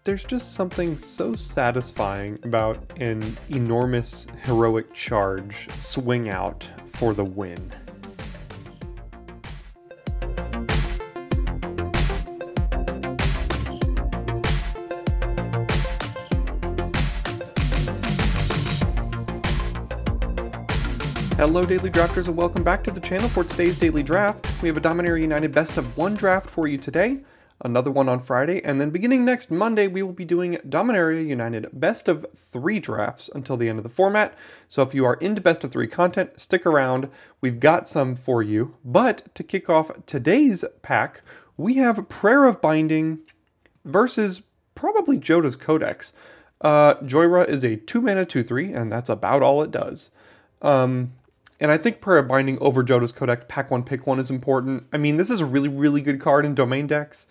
There's just something so satisfying about an enormous heroic charge swing out for the win. Hello Daily Drafters and welcome back to the channel for today's Daily Draft. We have a Dominaria United best of 1 draft for you today, another one on Friday, and then beginning next Monday we will be doing Dominaria United best of 3 drafts until the end of the format. So if you are into best of 3 content, stick around, we've got some for you. But to kick off today's pack, we have Prayer of Binding versus probably Joda's Codex. Joyra is a 2-mana 2/3 and that's about all it does. And I think Prayer of Binding over Joda's Codex, pack 1, pick 1 is important. I mean, this is a really, really good card in domain decks.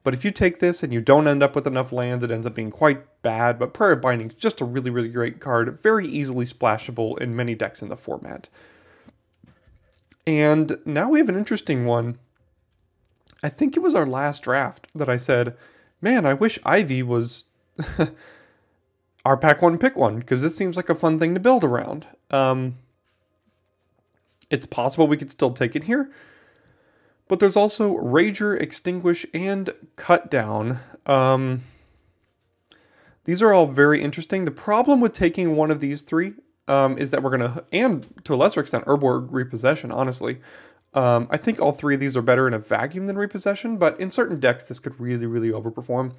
But if you take this and you don't end up with enough lands, it ends up being quite bad. But Prayer of Binding is just a really, really great card. Very easily splashable in many decks in the format. And now we have an interesting one. I think it was our last draft that I said, man, I wish Ivy was our pack 1, pick 1. Because this seems like a fun thing to build around. It's possible we could still take it here. But there's also Rager, Extinguish, and Cut Down. These are all very interesting. The problem with taking one of these 3 is that we're going to, and to a lesser extent, Urborg Repossession, honestly. I think all 3 of these are better in a vacuum than Repossession, but in certain decks this could really, really overperform.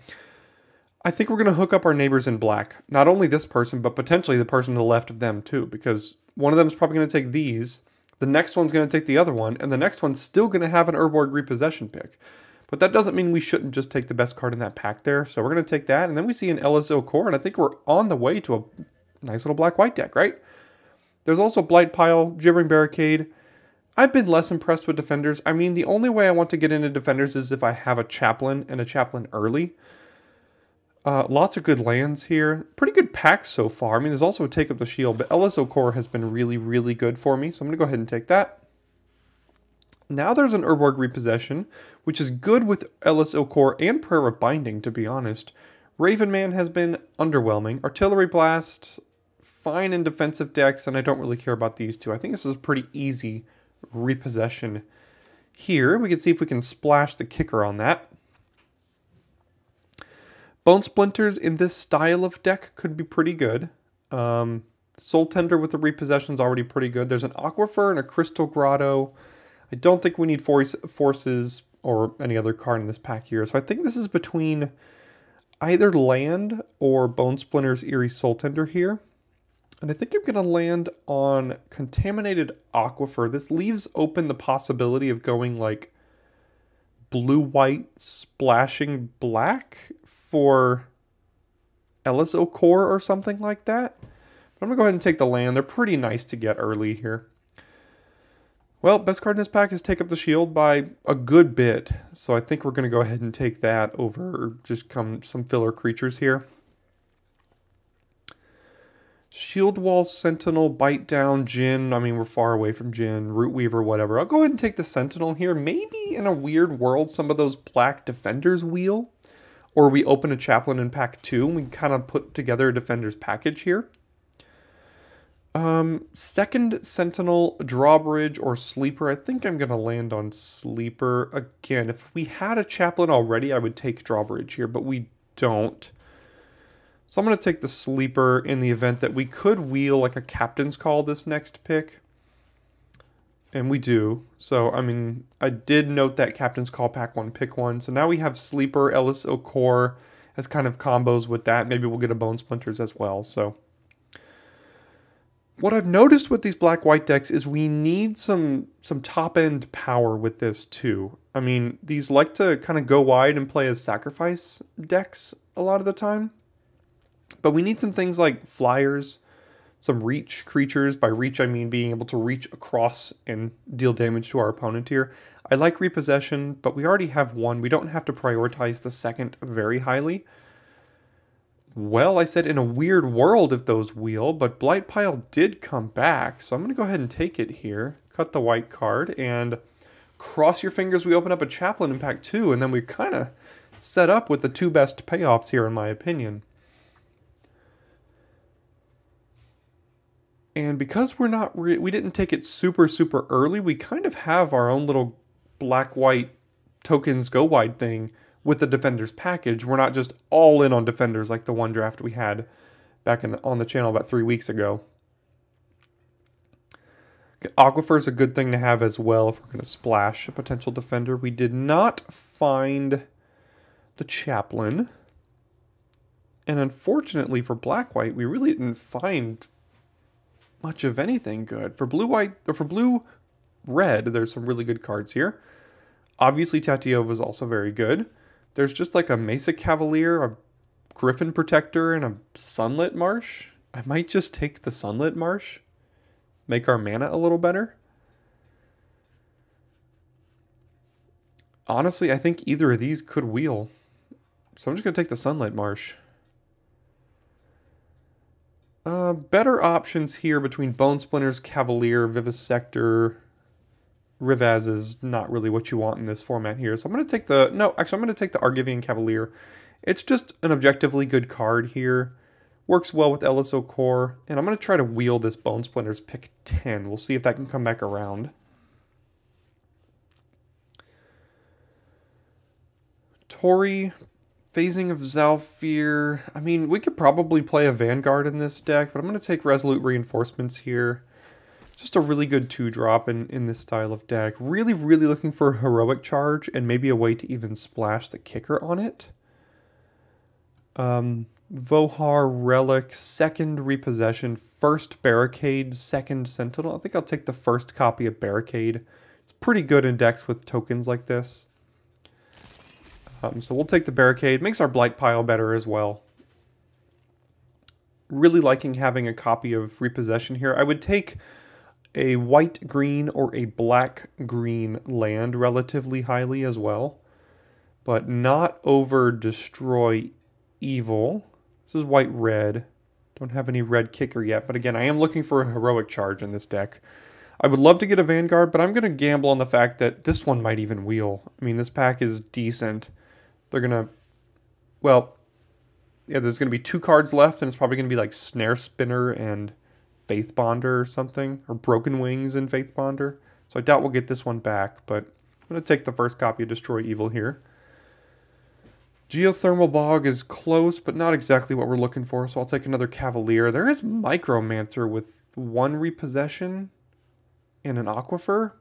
I think we're going to hook up our neighbors in black. Not only this person, but potentially the person to the left of them too, because one of them is probably going to take these. The next one's going to take the other one, and the next one's still going to have an Urborg Repossession pick. But that doesn't mean we shouldn't just take the best card in that pack there. So we're going to take that, and then we see an LSO Core, and I think we're on the way to a nice little black-white deck, right? There's also Blight Pile, Gibbering Barricade. I've been less impressed with Defenders. I mean, the only way I want to get into Defenders is if I have a Chaplain and a Chaplain early. Lots of good lands here. Pretty good packs so far. I mean, there's also a Take Up the Shield, but LSO Core has been really, really good for me. So I'm going to go ahead and take that. Now there's an Urborg Repossession, which is good with LSO Core and Prayer of Binding, to be honest. Raven Man has been underwhelming. Artillery Blast, fine in defensive decks, and I don't really care about these 2. I think this is a pretty easy repossession here. We can see if we can splash the kicker on that. Bone Splinters in this style of deck could be pretty good. Soul Tender with the repossession is already pretty good. There's an Aquifer and a Crystal Grotto. I don't think we need Forces or any other card in this pack here. So I think this is between either land or Bone Splinters Eerie Soul Tender here. And I think I'm going to land on Contaminated Aquifer. This leaves open the possibility of going like blue-white splashing black for LSO Core or something like that. But I'm going to go ahead and take the land. They're pretty nice to get early here. Well, best card in this pack is Take Up the Shield by a good bit. So I think we're going to go ahead and take that over just some filler creatures here. Shield Wall, Sentinel, Bite Down, Djinn. I mean, we're far away from Djinn, Root Weaver, whatever. I'll go ahead and take the Sentinel here. Maybe in a weird world, some of those black Defenders wheel. Or we open a Chaplain in pack 2 and we kind of put together a Defender's package here. Second Sentinel, Drawbridge, or Sleeper. I think I'm going to land on Sleeper. Again, if we had a Chaplain already, I would take Drawbridge here, but we don't. So I'm going to take the Sleeper in the event that we could wheel like a Captain's Call this next pick. And we do. So, I mean, I did note that Captain's Call pack 1, pick 1. So now we have Sleeper, LSO Core as kind of combos with that. Maybe we'll get a Bone Splinters as well. So what I've noticed with these black-white decks is we need some top-end power with this too. I mean, these like to kind of go wide and play as sacrifice decks a lot of the time. But we need some things like flyers, some reach creatures. By reach, I mean being able to reach across and deal damage to our opponent here. I like Repossession, but we already have one. We don't have to prioritize the second very highly. Well, I said in a weird world if those wheel, but Blight Pile did come back. So I'm going to go ahead and take it here. Cut the white card and cross your fingers we open up a Chaplain in pack 2, and then we kind of set up with the two best payoffs here, in my opinion. And because we didn't take it super early, we kind of have our own little black-white tokens go wide thing with the Defenders package. We're not just all in on Defenders like the one draft we had back on the channel about 3 weeks ago. Aquifer is a good thing to have as well if we're going to splash a potential Defender. We did not find the Chaplain. And unfortunately for black-white, we really didn't find much of anything good. For blue-white, or for blue-red, there's some really good cards here. Obviously, Tatiova is also very good. There's just like a Mesa Cavalier, a Griffin Protector, and a Sunlit Marsh. I might just take the Sunlit Marsh. Make our mana a little better. Honestly, I think either of these could wheel. So I'm just going to take the Sunlit Marsh. Better options here between Bone Splinters, Cavalier, Vivisector. Rivaz is not really what you want in this format here. So I'm going to take the... No, actually, I'm going to take the Argivian Cavalier. It's just an objectively good card here. Works well with LSO Core. And I'm going to try to wheel this Bone Splinters pick 10. We'll see if that can come back around. Tori... Phasing of Zalfir. I mean, we could probably play a Vanguard in this deck, but I'm going to take Resolute Reinforcements here. Just a really good 2-drop in this style of deck. Really looking for a Heroic Charge and maybe a way to even splash the kicker on it. Vohar, Relic, second Repossession, first Barricade, second Sentinel. I think I'll take the first copy of Barricade. It's pretty good in decks with tokens like this. So we'll take the Barricade. Makes our Blight pile better as well. Really liking having a copy of Repossession here. I would take a white-green or a black-green land relatively highly as well. But not over Destroy Evil. This is white-red. Don't have any red kicker yet. But again, I am looking for a Heroic Charge in this deck. I would love to get a Vanguard, but I'm going to gamble on the fact that this one might even wheel. I mean, this pack is decent. They're going to, well, yeah, there's going to be 2 cards left, and it's probably going to be like Snare Spinner and Faith Bonder or something, or Broken Wings and Faith Bonder. So I doubt we'll get this one back, but I'm going to take the first copy of Destroy Evil here. Geothermal Bog is close, but not exactly what we're looking for, so I'll take another Cavalier. There is Micromancer with 1 Repossession and an Aquifer.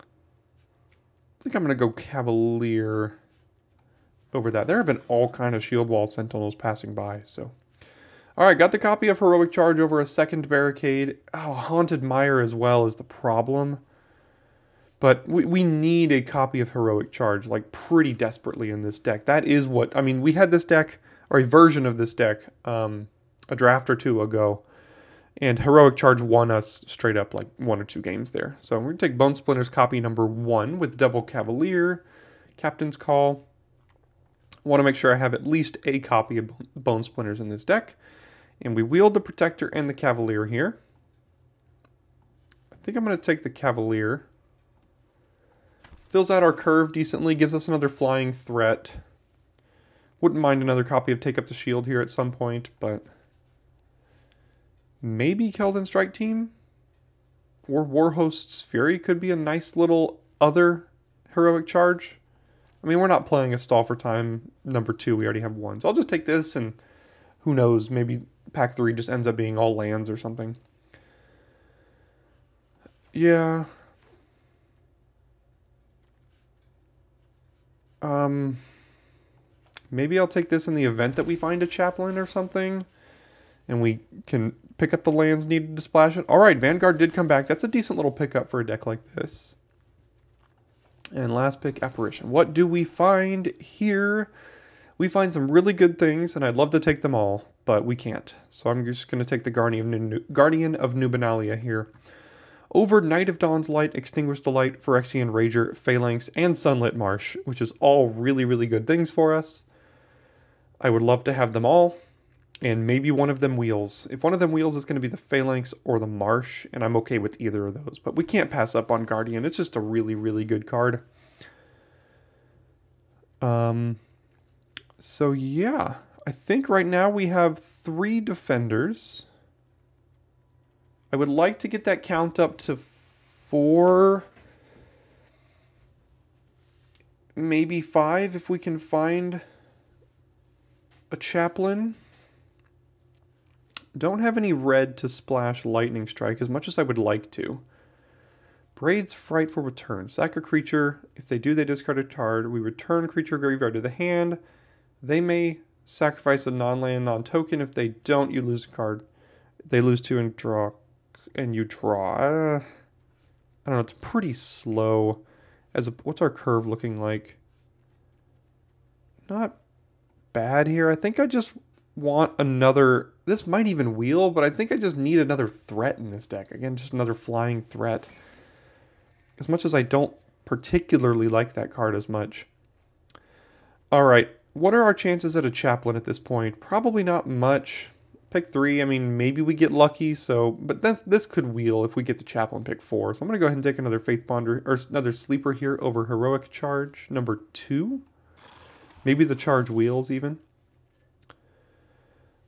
I think I'm going to go Cavalier over that. There have been all kind of Shield Wall Sentinels passing by, so. Alright, got the copy of Heroic Charge over a second Barricade. Oh, Haunted Mire as well is the problem. But we need a copy of Heroic Charge, like, pretty desperately in this deck. That is what, I mean, we had this deck, or a version of this deck, a draft or 2 ago. And Heroic Charge won us straight up like 1 or 2 games there. So we're going to take Bone Splinters copy number 1 with double Cavalier, Captain's Call. Want to make sure I have at least a copy of Bone Splinters in this deck. And we wield the Protector and the Cavalier here. I think I'm going to take the Cavalier. Fills out our curve decently, gives us another flying threat. Wouldn't mind another copy of Take Up the Shield here at some point, but... Maybe Keldon Strike Team or Warhost's Fury could be a nice little other Heroic Charge. I mean, we're not playing a Stall for Time number 2. We already have 1. So I'll just take this, and who knows, maybe pack 3 just ends up being all lands or something. Yeah. Maybe I'll take this in the event that we find a Chaplain or something. And we can pick up the lands needed to splash it. Alright, Vanguard did come back. That's a decent little pickup for a deck like this. And last pick, Apparition. What do we find here? We find some really good things, and I'd love to take them all, but we can't. So I'm just going to take the Guardian of Nubenalia here. Over Night of Dawn's Light, Extinguished Delight, Phyrexian Rager, Phalanx, and Sunlit Marsh, which is all really good things for us. I would love to have them all. And maybe one of them wheels. If one of them wheels, it's going to be the Phalanx or the Marsh, and I'm okay with either of those. But we can't pass up on Guardian. It's just a really good card. So yeah, I think right now we have 3 defenders. I would like to get that count up to 4, maybe 5 if we can find a chaplain. Don't have any red to splash Lightning Strike as much as I would like to. Braid's Frightful Return. Sack a creature. If they do, they discard a card. We return creature graveyard to the hand. They may sacrifice a non-land, non-token. If they don't, you lose a card. They lose 2 and draw, and you draw. I don't know. It's pretty slow. What's our curve looking like? Not bad here. I think I just want another. This might even wheel, but I think I just need another threat in this deck. Again, just another flying threat. As much as I don't particularly like that card as much. Alright, what are our chances at a chaplain at this point? Probably not much. Pick 3, I mean, maybe we get lucky, but this could wheel if we get the chaplain pick 4. So I'm going to go ahead and take another Faith Bonder, or another Sleeper here over Heroic Charge, number 2. Maybe the charge wheels even.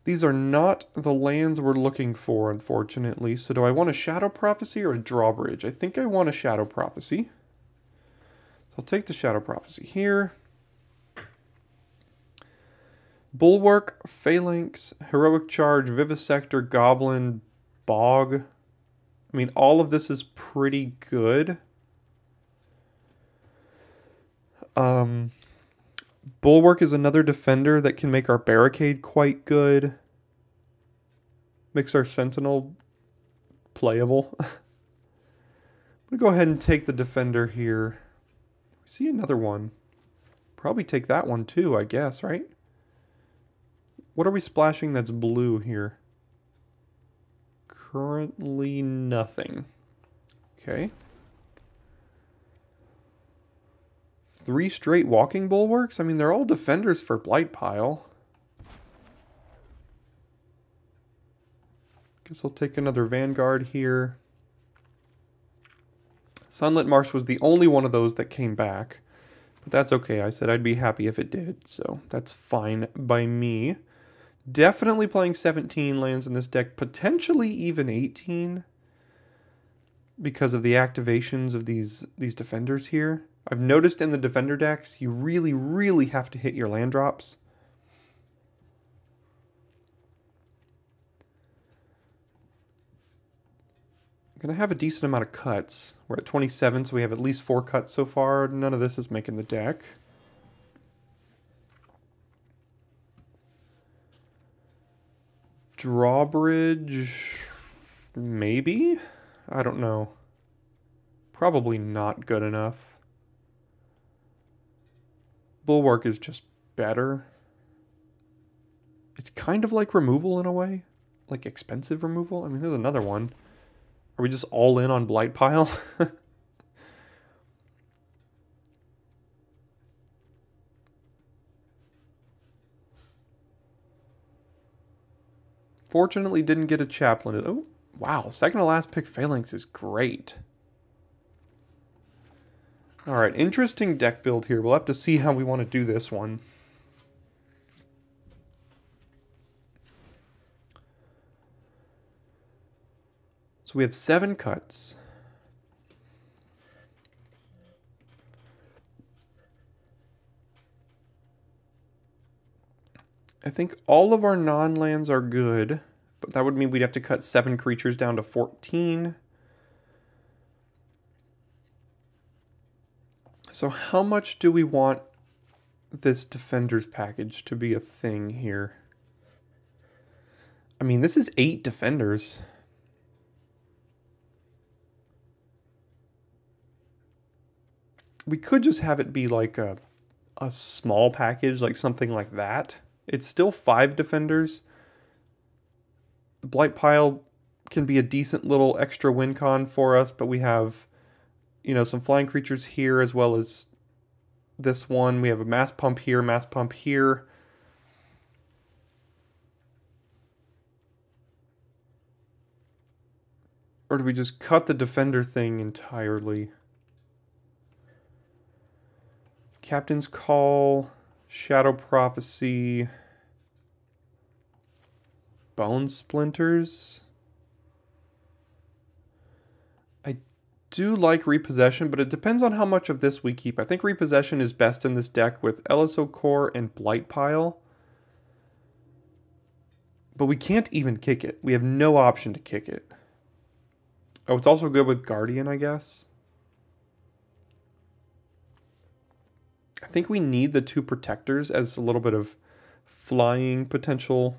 These are not the lands we're looking for, unfortunately. So do I want a Shadow Prophecy or a Drawbridge? I think I want a Shadow Prophecy. So I'll take the Shadow Prophecy here. Bulwark, Phalanx, Heroic Charge, Vivisector, Goblin, Bog. I mean, all of this is pretty good. Bulwark is another defender that can make our Barricade quite good. Makes our Sentinel playable. I'm going to go ahead and take the defender here. We see another one. Probably take that one too, I guess, right? What are we splashing that's blue here? Currently nothing. Okay. 3 straight Walking Bulwarks? I mean, they're all defenders for Blightpile. Guess I'll take another Vanguard here. Sunlit Marsh was the only one of those that came back. But that's okay. I said I'd be happy if it did. So that's fine by me. Definitely playing 17 lands in this deck. Potentially even 18. Because of the activations of these defenders here. I've noticed in the defender decks, you really, really have to hit your land drops. I'm going to have a decent amount of cuts. We're at 27, so we have at least 4 cuts so far. None of this is making the deck. Drawbridge, maybe? I don't know. Probably not good enough. Bulwark is just better. It's kind of like removal in a way. Like expensive removal. I mean, there's another one. Are we just all in on Blightpile? Fortunately, didn't get a chaplain. Oh, wow. Second to last pick Phalanx is great. Alright, interesting deck build here. We'll have to see how we want to do this one. So we have 7 cuts. I think all of our non-lands are good, but that would mean we'd have to cut 7 creatures down to 14. So how much do we want this defenders package to be a thing here? I mean, this is 8 defenders. We could just have it be like a small package, like something like that. It's still 5 defenders. Blightpile can be a decent little extra win con for us, but we have, you know, some flying creatures here as well as this one. We have a mass pump here, mass pump here. Or do we just cut the defender thing entirely? Captain's Call, Shadow Prophecy, Bone Splinters. I do like Repossession, but it depends on how much of this we keep. I think Repossession is best in this deck with LSO Core and Blight Pile. But we can't even kick it. We have no option to kick it. Oh, it's also good with Guardian, I guess. I think we need the 2 Protectors as a little bit of flying potential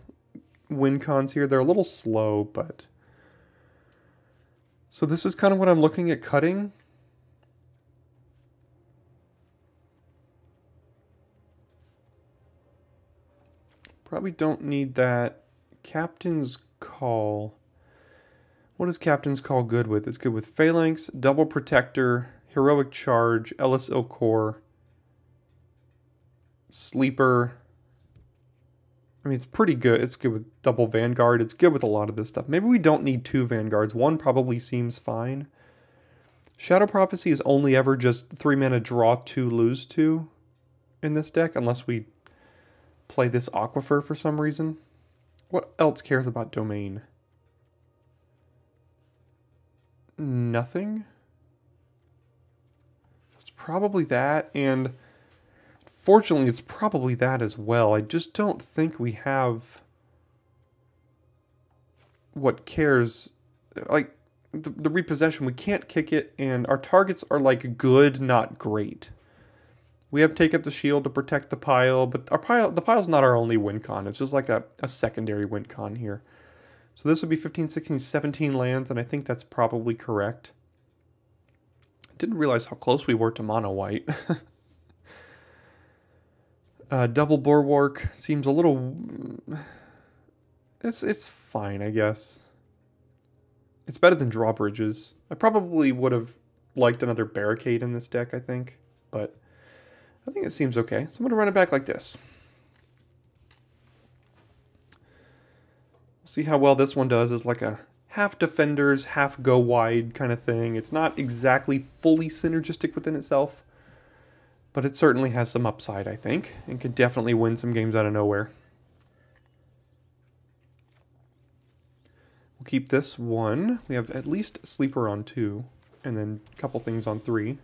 win cons here. They're a little slow, but... So this is kind of what I'm looking at cutting. Probably don't need that. Captain's Call. What is Captain's Call good with? It's good with Phalanx, Double Protector, Heroic Charge, LSO Core, Sleeper. I mean, it's pretty good. It's good with Double Vanguard. It's good with a lot of this stuff. Maybe we don't need 2 Vanguards. 1 probably seems fine. Shadow Prophecy is only ever just 3 mana draw 2, lose 2 in this deck, unless we play this Aquifer for some reason. What else cares about Domain? Nothing. It's probably that, and fortunately it's probably that as well. I just don't think we have what cares. Like, the Repossession, we can't kick it, and our targets are like good, not great. We have Take Up the Shield to protect the pile, but the pile's not our only win con. It's just like a secondary win con here. So this would be 15, 16, 17 lands, and I think that's probably correct. I didn't realize how close we were to mono white. Double Bulwark seems a little... It's fine, I guess. It's better than Drawbridges. I probably would have liked another Barricade in this deck, I think, but I think it seems okay. So I'm going to run it back like this. See how well this one does. Is like a half defenders, half go wide kind of thing. It's not exactly fully synergistic within itself, but it certainly has some upside, I think, and could definitely win some games out of nowhere. We'll keep this 1. We have at least Sleeper on 2, and then a couple things on 3.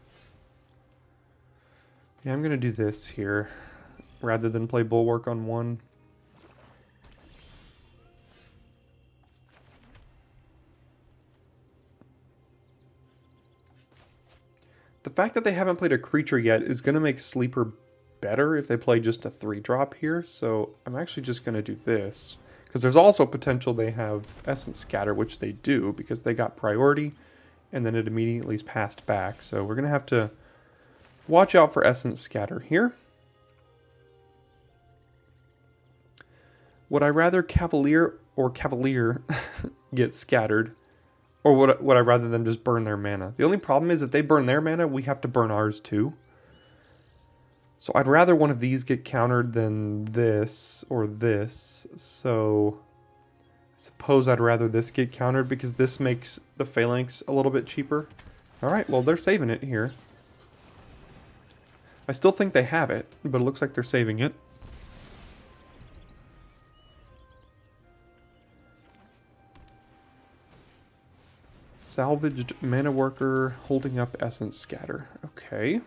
Yeah, I'm going to do this here, rather than play Bulwark on 1. The fact that they haven't played a creature yet is going to make Sleeper better if they play just a 3-drop here, so I'm actually just going to do this. Because there's also potential they have Essence Scatter, which they do, because they got priority, and then it immediately is passed back. So we're going to have to watch out for Essence Scatter here. Would I rather Cavalier get scattered? Or would I rather them just burn their mana? The only problem is if they burn their mana, we have to burn ours too. So I'd rather one of these get countered than this or this. So I suppose I'd rather this get countered because this makes the Phalanx a little bit cheaper. Alright, well they're saving it here. I still think they have it, but it looks like they're saving it. Salvaged Mana Worker holding up Essence Scatter. Okay.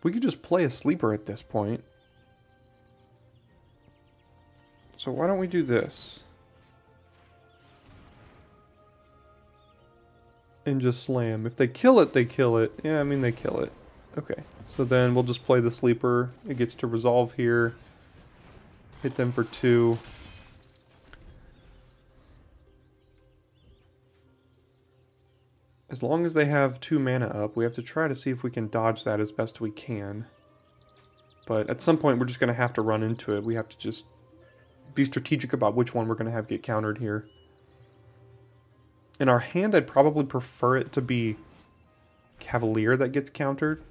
We could just play a Sleeper at this point. So why don't we do this? And just slam. If they kill it, they kill it. Yeah, I mean, they kill it. Okay, so then we'll just play the Sleeper. It gets to resolve here. Hit them for 2. As long as they have 2 mana up, we have to try to see if we can dodge that as best we can. But at some point, we're just going to have to run into it. We have to just be strategic about which one we're going to have get countered here. In our hand, I'd probably prefer it to be Cavalier that gets countered.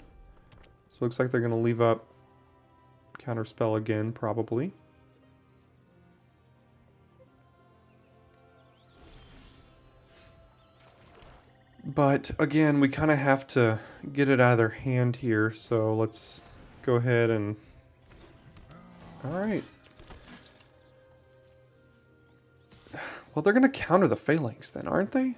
So it looks like they're going to leave up Counterspell again, probably. But again, we kind of have to get it out of their hand here, so let's go ahead and... Alright. Well, they're going to counter the Phalanx then, aren't they?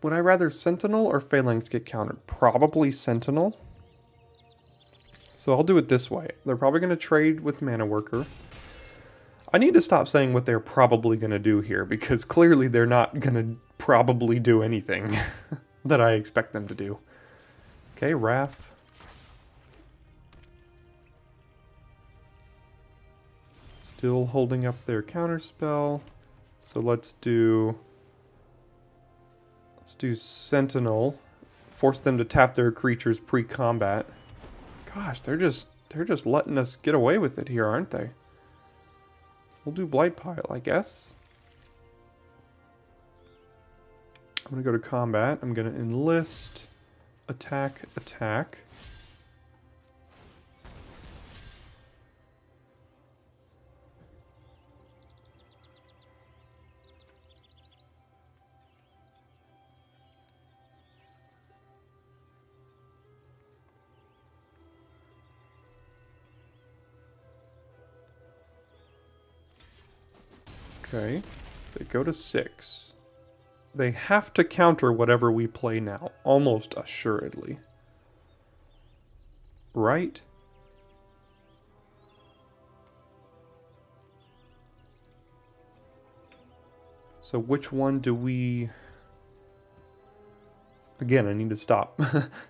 Would I rather Sentinel or Phalanx get countered? Probably Sentinel. So I'll do it this way. They're probably going to trade with Mana Worker. I need to stop saying what they're probably going to do here, because clearly they're not going to probably do anything that I expect them to do. Okay, Wrath. Still holding up their counterspell. So let's do Sentinel. Force them to tap their creatures pre-combat. Gosh, they're just letting us get away with it here, aren't they? We'll do Blight Pile, I guess. I'm going to go to combat. I'm going to enlist, attack, attack. Okay, they go to 6. They have to counter whatever we play now, almost assuredly. Right? So which one do we... Again, I need to stop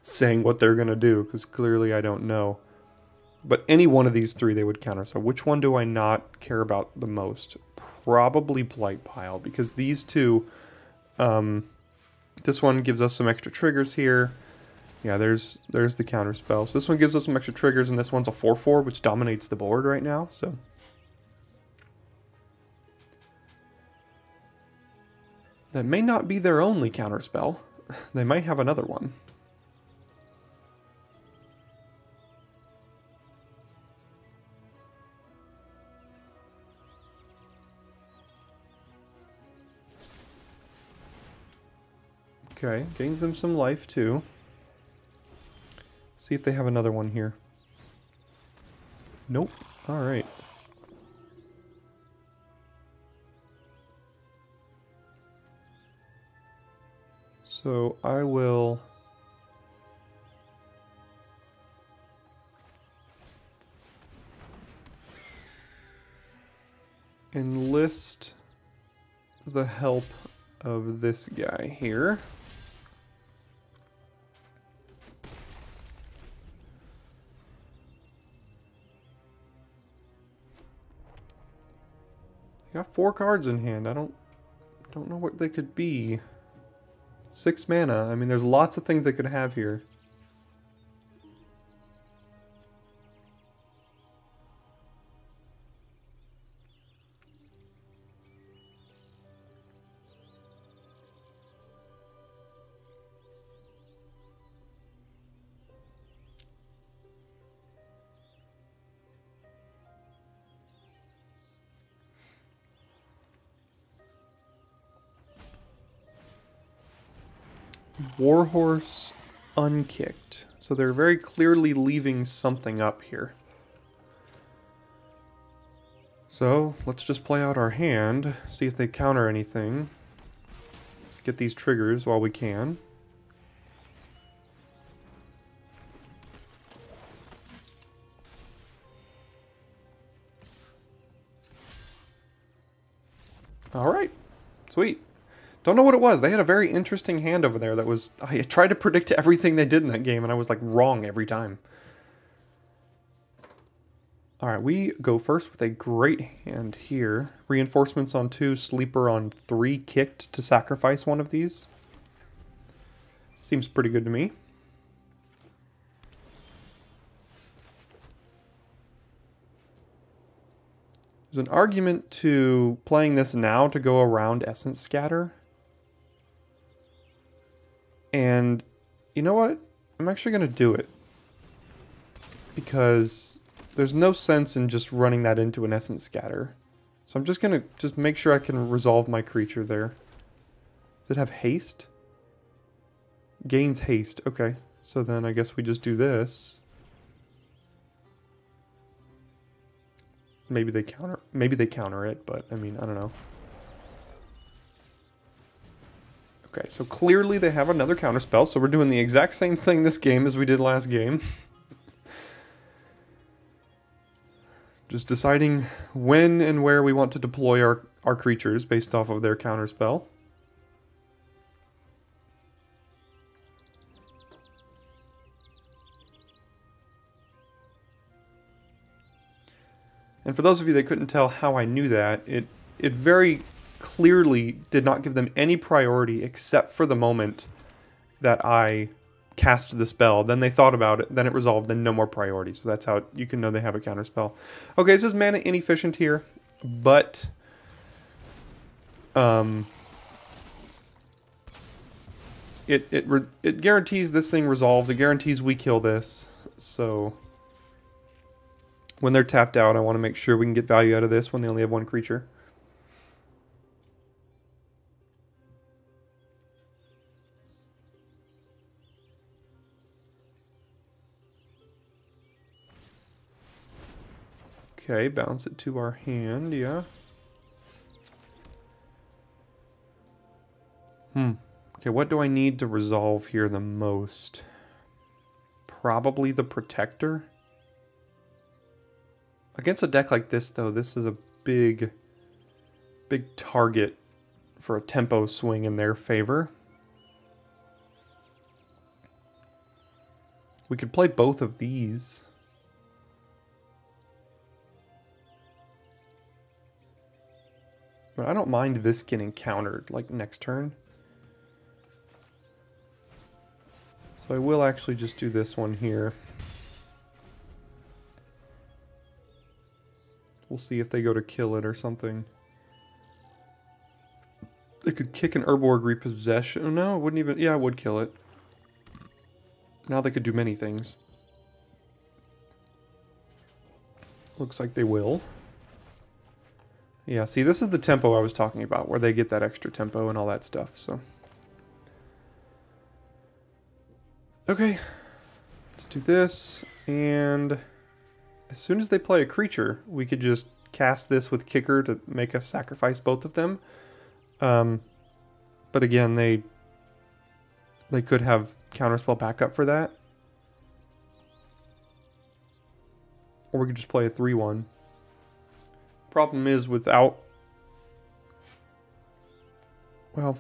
saying what they're going to do, because clearly I don't know. But any one of these three they would counter. So which one do I not care about the most? Probably Blight Pile, because these two, this one gives us some extra triggers here. Yeah, there's the counter spell. So this one gives us some extra triggers, and this one's a 4/4, which dominates the board right now. So that may not be their only counter spell. They might have another one. Okay, gains them some life too. See if they have another one here. Nope. Alright. So I will... enlist the help of this guy here. Got 4 cards in hand. I don't know what they could be. 6 mana. I mean, there's lots of things they could have here. Warhorse unkicked. So they're very clearly leaving something up here. So let's just play out our hand, see if they counter anything. Get these triggers while we can. Alright, sweet. Don't know what it was. They had a very interesting hand over there that was... I tried to predict everything they did in that game, and I was, like, wrong every time. Alright, we go first with a great hand here. Reinforcements on 2, Sleeper on 3, kicked to sacrifice one of these. Seems pretty good to me. There's an argument to playing this now to go around Essence Scatter. And you know what? I'm actually going to do it. because there's no sense in just running that into an Essence Scatter. So I'm just going to just make sure I can resolve my creature there. Does it have haste? Gains haste. Okay. So then I guess we just do this. Maybe they counter it, but I mean, I don't know. Okay, so clearly they have another counter spell, so we're doing the exact same thing this game as we did last game. Just deciding when and where we want to deploy our creatures based off of their counter spell. And for those of you that couldn't tell how I knew that, it very clearly did not give them any priority except for the moment that I cast the spell. Then they thought about it, then it resolved, then no more priority. So that's how you can know they have a counter spell. Okay, this is mana inefficient here, but it guarantees this thing resolves. It guarantees we kill this. So when they're tapped out, I want to make sure we can get value out of this when they only have one creature. Okay, bounce it to our hand, yeah. Okay, what do I need to resolve here the most? Probably the Protector. Against a deck like this, though, this is a big target for a tempo swing in their favor. We could play both of these. But I don't mind this getting countered, like, next turn. So I will actually just do this one here. We'll see if they go to kill it or something. They could kick an Urborg Repossession. Oh, no, it wouldn't even... Yeah, it would kill it. Now they could do many things. Looks like they will. Yeah, see, this is the tempo I was talking about, where they get that extra tempo and all that stuff, so... Okay. Let's do this, and... as soon as they play a creature, we could just cast this with Kicker to make us sacrifice both of them. But again, they could have Counterspell backup for that. Or we could just play a 3/1. Problem is without... well...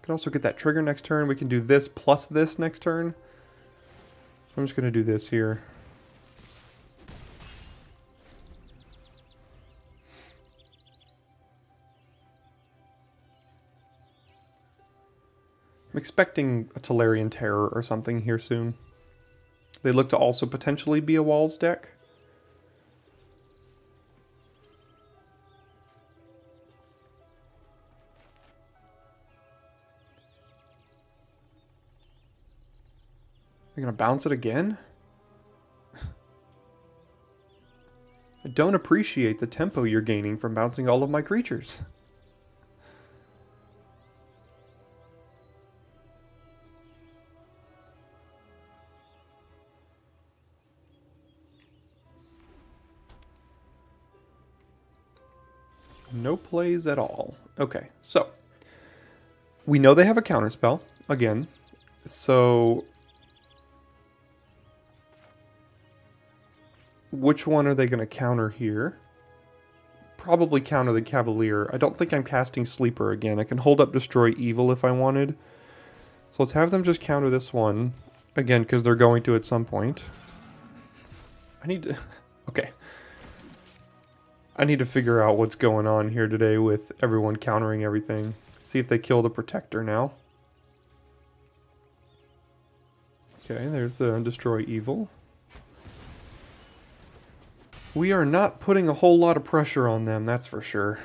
can also get that trigger next turn. We can do this plus this next turn. I'm just going to do this here. I'm expecting a Tolarian Terror or something here soon. They look to also potentially be a Walls deck. They're going to bounce it again? I don't appreciate the tempo you're gaining from bouncing all of my creatures. No plays at all. Okay, so we know they have a counterspell again. So which one are they going to counter here? Probably counter the Cavalier. I don't think I'm casting Sleeper again. I can hold up Destroy Evil if I wanted. So let's have them just counter this one. Again, because they're going to at some point. I need to... okay. I need to figure out what's going on here today with everyone countering everything. See if they kill the Protector now. Okay, there's the Destroy Evil. We are not putting a whole lot of pressure on them, that's for sure.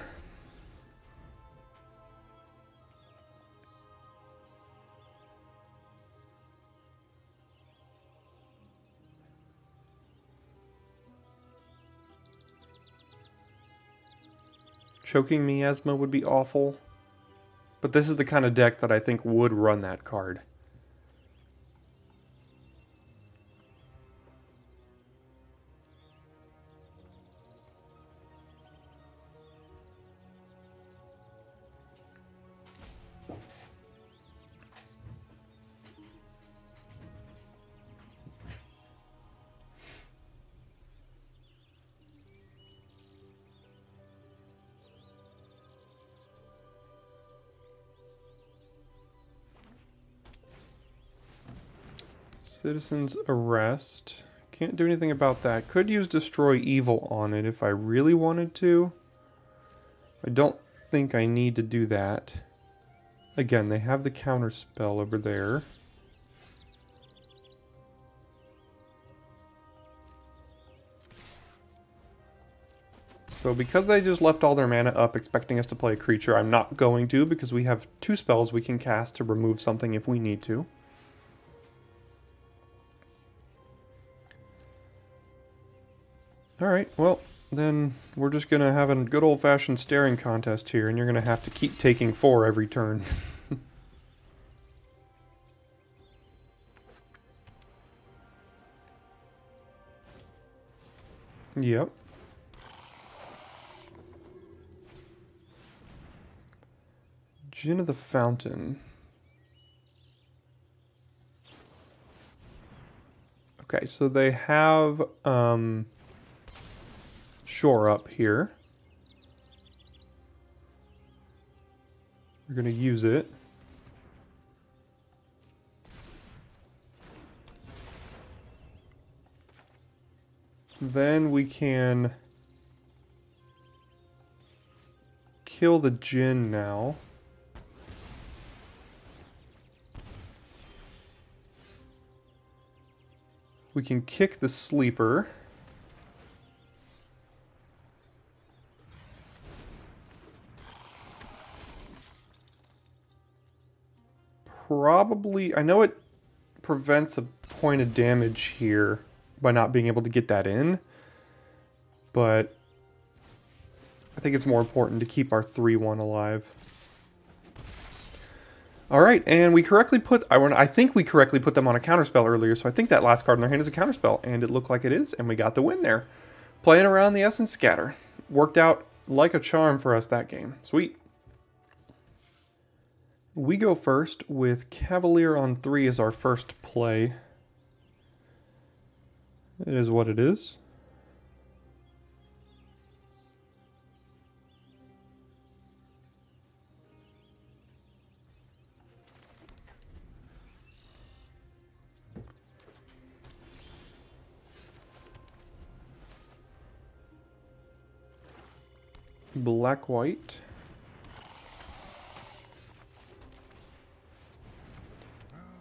Choking Miasma would be awful. But this is the kind of deck that I think would run that card. Citizen's Arrest. Can't do anything about that. Could use Destroy Evil on it if I really wanted to. I don't think I need to do that. Again, they have the counter spell over there. So because they just left all their mana up expecting us to play a creature, I'm not going to, because we have 2 spells we can cast to remove something if we need to. Alright, well, then we're just going to have a good old-fashioned staring contest here, and you're going to have to keep taking 4 every turn. Yep. Djinn of the Fountain. Okay, so they have Shore Up here. We're going to use it. Then we can kill the Djinn now. We can kick the Sleeper. Probably, I know it prevents a point of damage here by not being able to get that in, but I think it's more important to keep our 3/1 alive. Alright, and we correctly put, I think we correctly put them on a counterspell earlier, so I think that last card in their hand is a counterspell, and it looked like it is, and we got the win there. Playing around the Essence Scatter. Worked out like a charm for us that game. Sweet. We go first with Cavalier on 3 as our first play. It is what it is. Black-white.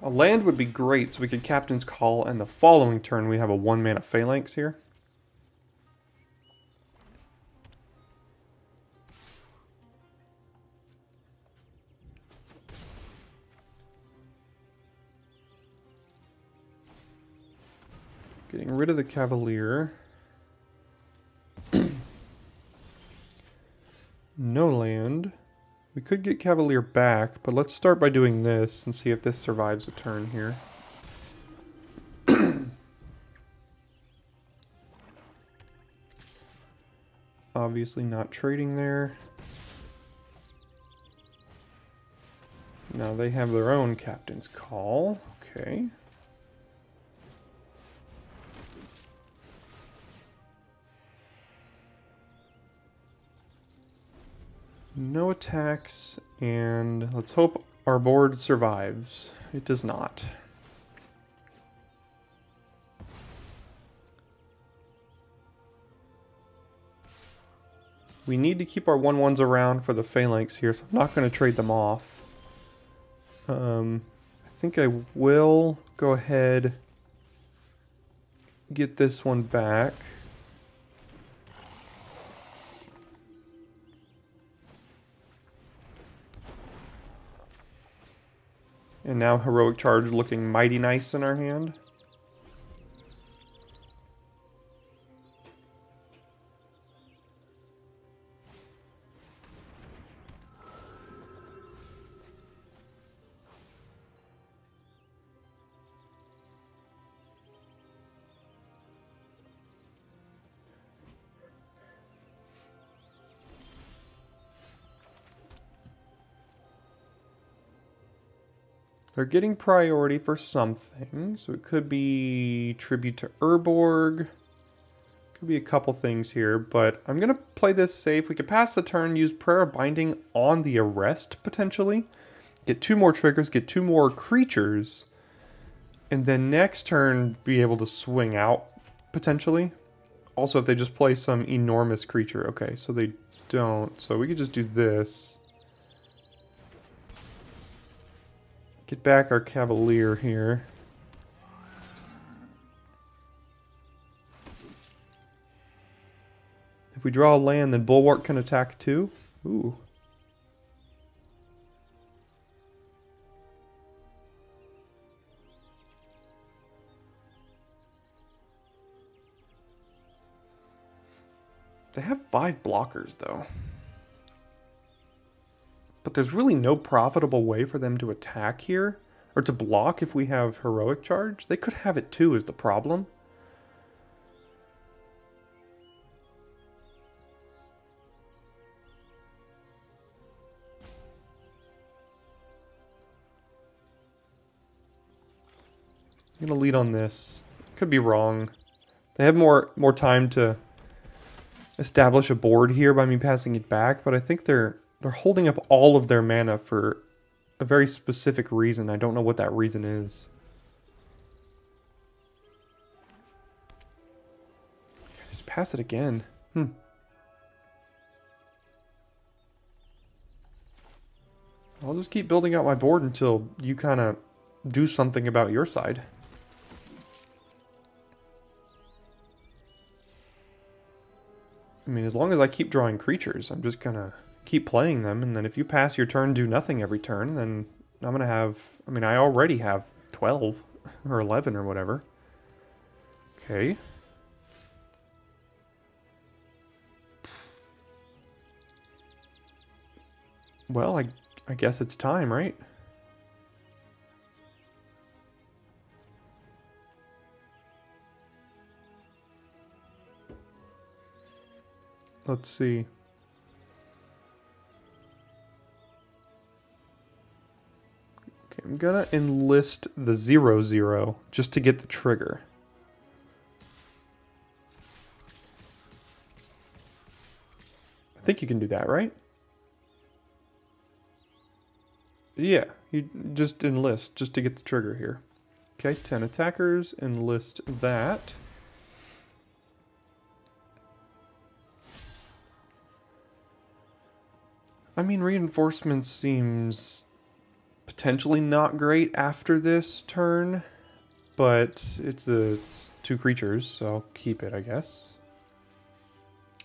A land would be great, so we could Captain's Call, and the following turn we have a 1-mana Phalanx here. Getting rid of the Cavalier. No land. We could get Cavalier back, but let's start by doing this and see if this survives a turn here. Obviously not trading there. Now they have their own Captain's Call. Okay. No attacks, and let's hope our board survives. It does not. We need to keep our 1/1s around for the Phalanx here, so I'm not going to trade them off. I think I will go ahead get this one back. And now Heroic Charge looking mighty nice in our hand. They're getting priority for something, so it could be tribute to Urborg. Could be a couple things here, but I'm going to play this safe. We could pass the turn, use Prayer of Binding on the Arrest, potentially. Get 2 more triggers, get 2 more creatures, and then next turn be able to swing out, potentially. Also, if they just play some enormous creature. Okay, so they don't. So we could just do this. Get back our Cavalier here. If we draw a land, then Bulwark can attack too. Ooh. They have 5 blockers though. But there's really no profitable way for them to attack here. Or to block if we have Heroic Charge. They could have it too is the problem. I'm going to lead on this. Could be wrong. They have more time to establish a board here by me passing it back, but I think they're holding up all of their mana for a very specific reason. I don't know what that reason is. Just pass it again. I'll just keep building out my board until you kind of do something about your side. I mean, as long as I keep drawing creatures, I'm just gonna keep playing them, and then if you pass your turn, do nothing every turn, then I'm gonna have... I mean, I already have 12 or 11 or whatever. Okay. Well, I guess it's time, right? Let's see. Okay, I'm gonna enlist the 0/0 just to get the trigger. I think you can do that, right? Yeah, you just enlist just to get the trigger here. Okay, 10 attackers, enlist that. I mean, reinforcement seems potentially not great after this turn, but it's 2 creatures, so I'll keep it, I guess.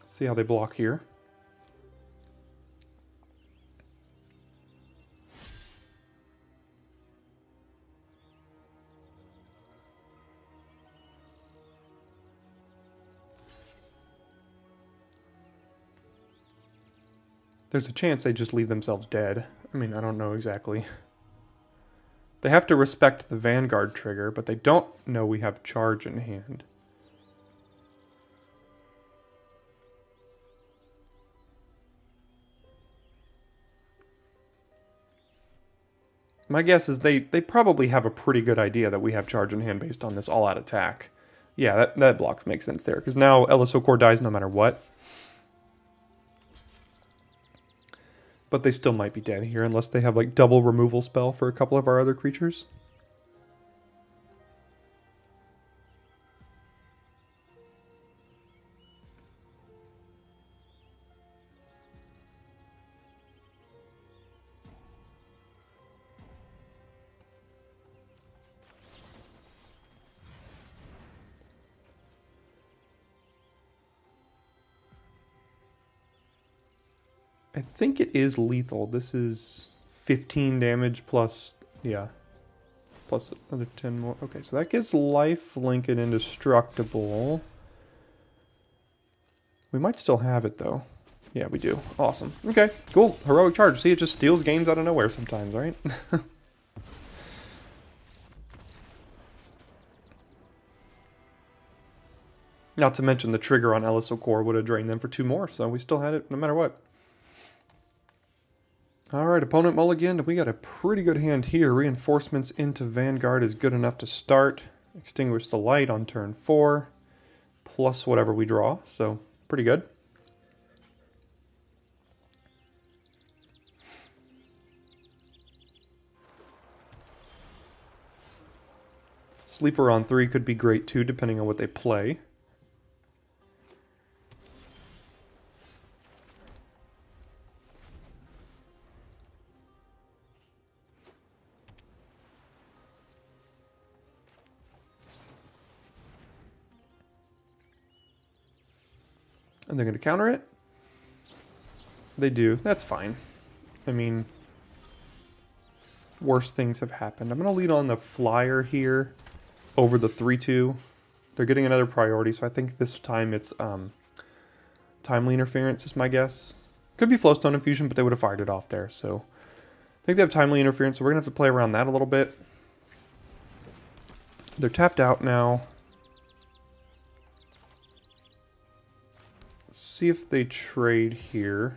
Let's see how they block here. There's a chance they just leave themselves dead. I mean, I don't know exactly. They have to respect the Vanguard trigger, but they don't know we have charge in hand. My guess is they probably have a pretty good idea that we have charge in hand based on this all-out attack. Yeah, that block makes sense there, because now Elisol Core dies no matter what. But they still might be dead here unless they have like double removal spell for a couple of our other creatures. I think it is lethal. This is 15 damage plus, yeah, plus another 10 more. Okay, so that gets lifelink and indestructible. We might still have it, though. Yeah, we do. Awesome. Okay, cool. Heroic Charge. See, it just steals games out of nowhere sometimes, right? Not to mention the trigger on Elisol Core would have drained them for 2 more, so we still had it no matter what. Alright, opponent mulliganed. We got a pretty good hand here. Reinforcements into Vanguard is good enough to start. Extinguish the light on turn 4. Plus whatever we draw, so pretty good. Sleeper on 3 could be great too, depending on what they play. And they're going to counter it? They do. That's fine. I mean, worse things have happened. I'm going to lead on the flyer here over the 3-2. They're getting another priority, so I think this time it's timely interference is my guess. Could be Flowstone Infusion, but they would have fired it off there, so I think they have timely interference, so we're going to have to play around that a little bit. They're tapped out now. See if they trade here.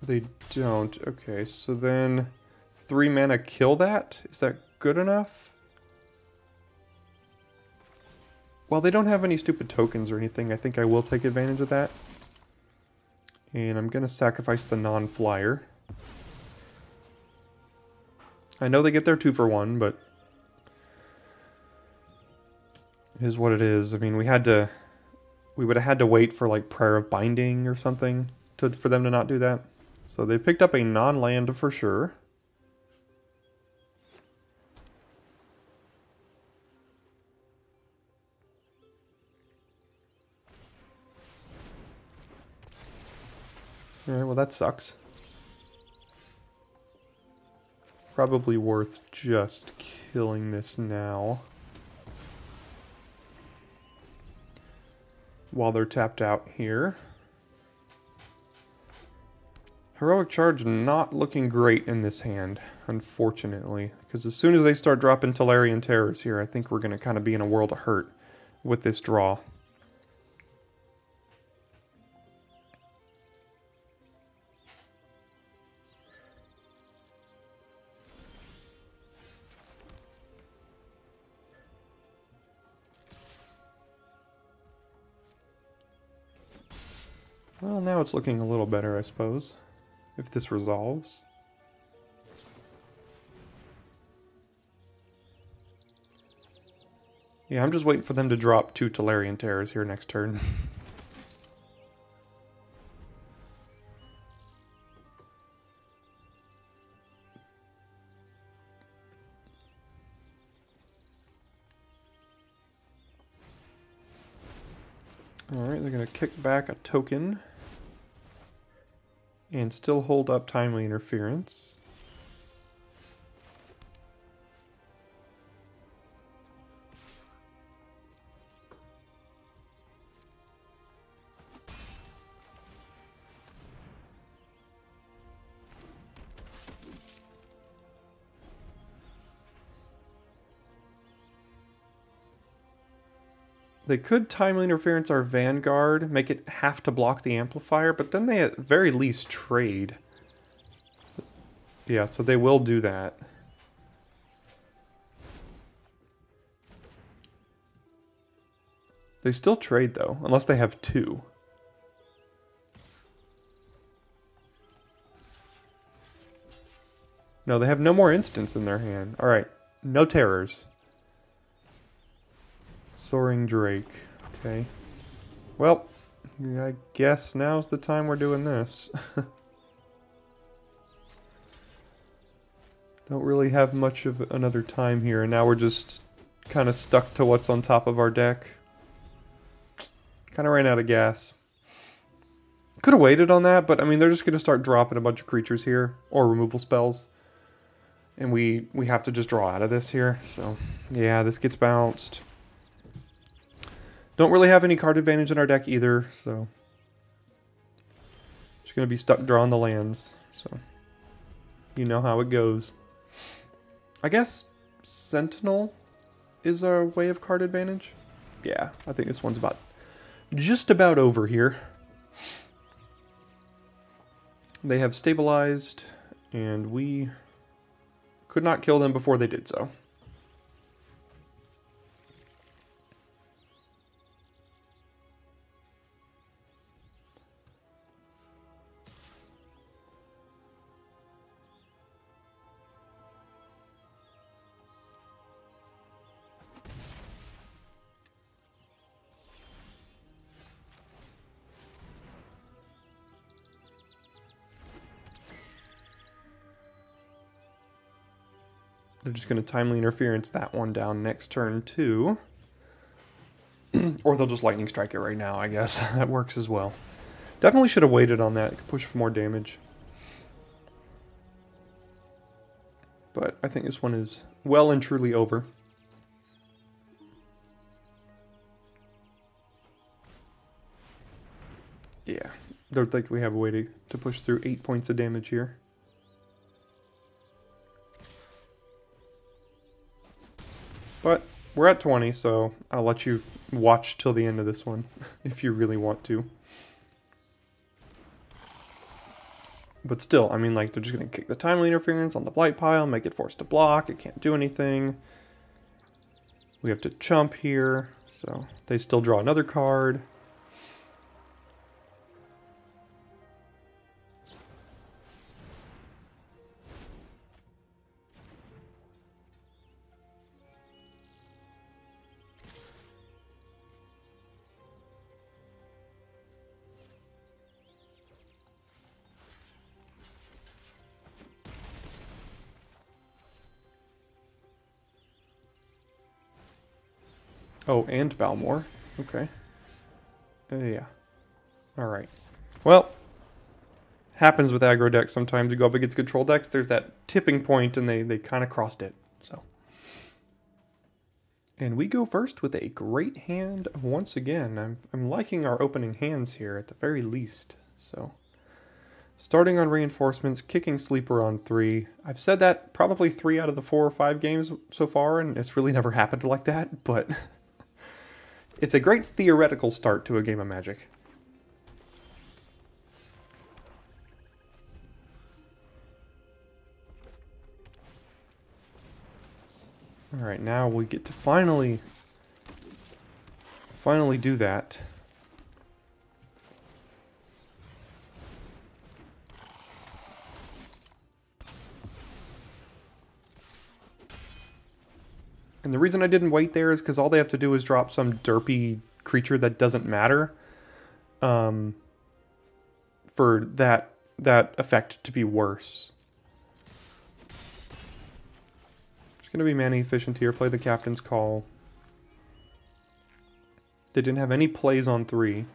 They don't. Okay, so then 3 mana kill that? Is that good enough? Well, they don't have any stupid tokens or anything. I think I will take advantage of that. And I'm going to sacrifice the non-flyer. I know they get their 2 for 1, but it is what it is. I mean, we would have had to wait for like Prayer of Binding or something for them to not do that. So they picked up a non-land for sure. Alright, well that sucks. Probably worth just killing this now. While they're tapped out here. Heroic Charge not looking great in this hand, unfortunately. Because as soon as they start dropping Tolarian Terrors here, I think we're going to kind of be in a world of hurt with this draw. Well, now it's looking a little better, I suppose, if this resolves. Yeah, I'm just waiting for them to drop 2 Tolarian Terrors here next turn. Alright, they're going to kick back a token. And still hold up timely interference. They could timely interference our Vanguard, make it have to block the amplifier, but then they at very least trade. Yeah, so they will do that. They still trade though, unless they have 2. No, they have no more instants in their hand. Alright, no terrors. Soaring Drake. Okay. Well, I guess now's the time we're doing this. Don't really have much of another time here, and now we're just kind of stuck to what's on top of our deck. Kind of ran out of gas. Could have waited on that, but I mean, they're just going to start dropping a bunch of creatures here, or removal spells. And we have to just draw out of this here, so yeah, this gets bounced. Don't really have any card advantage in our deck either, so just going to be stuck drawing the lands, so you know how it goes. I guess Sentinel is our way of card advantage. Yeah, I think this one's just about over here. They have stabilized, and we could not kill them before they did so. They're just going to timely interference that one down next turn too. Or they'll just lightning strike it right now, I guess. That works as well. Definitely should have waited on that. It could push for more damage. But I think this one is well and truly over. Yeah, don't think we have a way to push through 8 points of damage here. But we're at 20, so I'll let you watch till the end of this one, if you really want to. But still, I mean, like, they're just going to kick the timely interference on the blight pile, make it forced to block, it can't do anything. We have to chump here, so they still draw another card. Oh, and Balmor. Okay. Yeah. Alright. Well, happens with aggro decks sometimes. You go up against control decks, there's that tipping point, and they kind of crossed it. So. And we go first with a great hand once again. I'm liking our opening hands here at the very least. So, starting on reinforcements, kicking sleeper on 3. I've said that probably 3 out of the 4 or 5 games so far, and it's really never happened like that, but it's a great theoretical start to a game of Magic. Alright, now we get to finally do that. And the reason I didn't wait there is because all they have to do is drop some derpy creature that doesn't matter for that effect to be worse. Just going to be mana efficient here, play the Captain's Call. They didn't have any plays on 3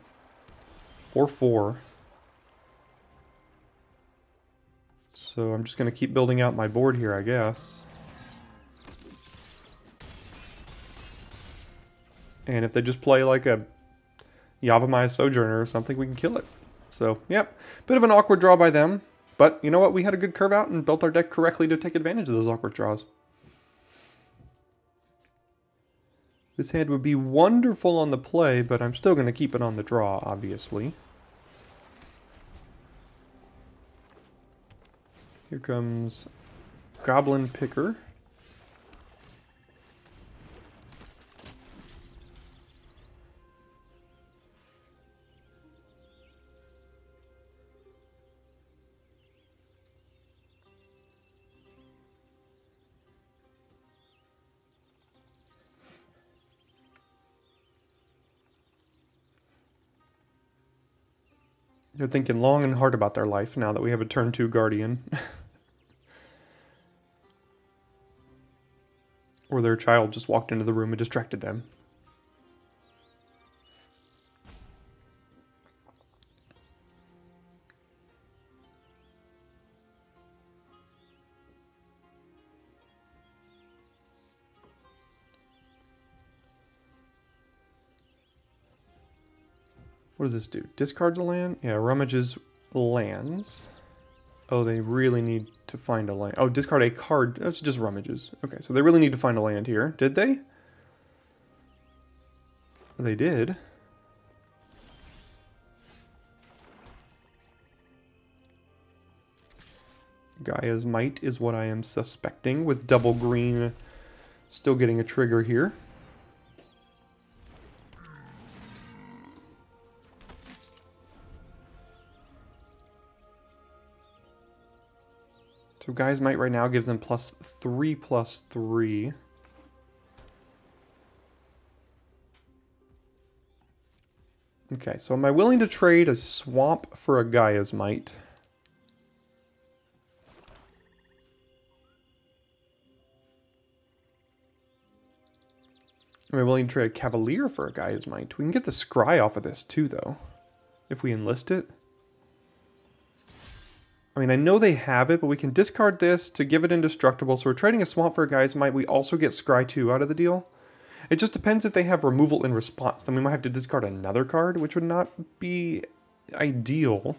or 4. So I'm just going to keep building out my board here, I guess. And if they just play like a Yavimaya Sojourner or something, we can kill it. So, yep. Bit of an awkward draw by them. But you know what? We had a good curve out and built our deck correctly to take advantage of those awkward draws. This hand would be wonderful on the play, but I'm still going to keep it on the draw, obviously. Here comes Goblin Picker. They're thinking long and hard about their life now that we have a turn 2 Guardian. Or their child just walked into the room and distracted them. What does this do? Discards a land? Yeah, rummages lands. Oh, they really need to find a land. Oh, discard a card. That's just rummages. Okay, so they really need to find a land here. Did they? They did. Gaia's Might is what I am suspecting, with double green still getting a trigger here. So Gaia's Might right now gives them +3/+3. Okay, so am I willing to trade a swamp for a Gaia's Might? Am I willing to trade a Cavalier for a Gaia's Might? We can get the Scry off of this too, though, if we enlist it. I mean, I know they have it, but we can discard this to give it indestructible. So we're trading a swamp for a Gaia's Might. We also get Scry 2 out of the deal. It just depends if they have removal in response. Then we might have to discard another card, which would not be ideal.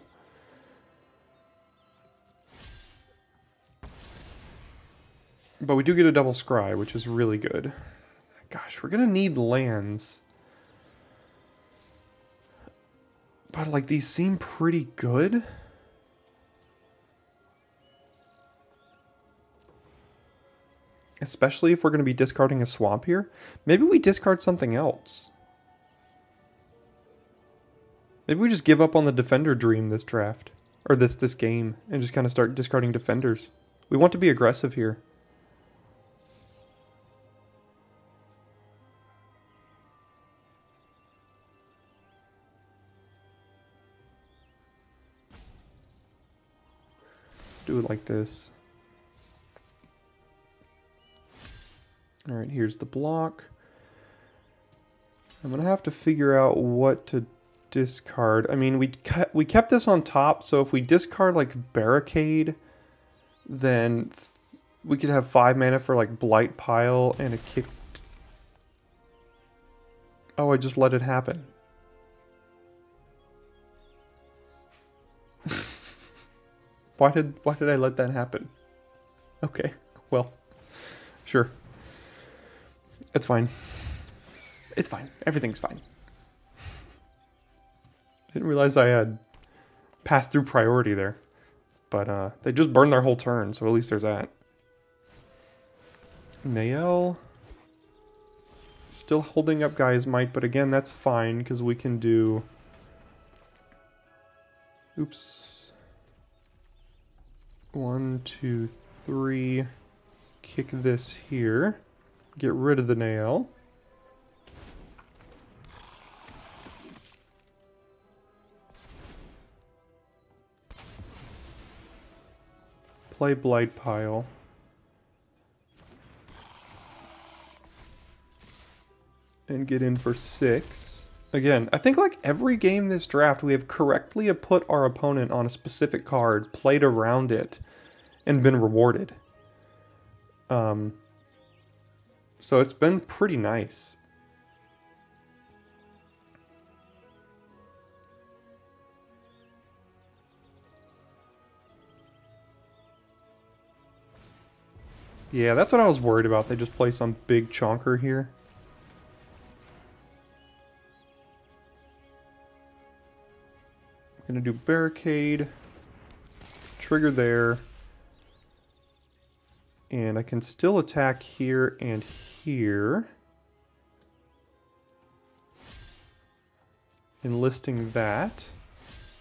But we do get a double Scry, which is really good. Gosh, we're going to need lands. But, like, these seem pretty good. Especially if we're going to be discarding a swamp here. Maybe we discard something else. Maybe we just give up on the Defender Dream this draft. Or this game. And just kind of start discarding Defenders. We want to be aggressive here. Do it like this. Alright, here's the block. I'm going to have to figure out what to discard. I mean, we kept this on top, so if we discard, like, Barricade, then we could have 5 mana for, like, Blight Pile and a kick. Oh, I just let it happen. Why did I let that happen? Okay, well, sure. It's fine. It's fine. Everything's fine. Didn't realize I had passed through priority there. But they just burned their whole turn, so at least there's that. Nael. Still holding up Gaia's Might, but again, that's fine, because we can do... Oops. 1, 2, 3. Kick this here. Get rid of the Nael. Play Blight Pile. And get in for 6. Again, I think like every game this draft, we have correctly put our opponent on a specific card, played around it, and been rewarded. So it's been pretty nice. Yeah, that's what I was worried about. They just play some big chonker here. I'm gonna do Barricade. Trigger there. And I can still attack here and here. Enlisting that.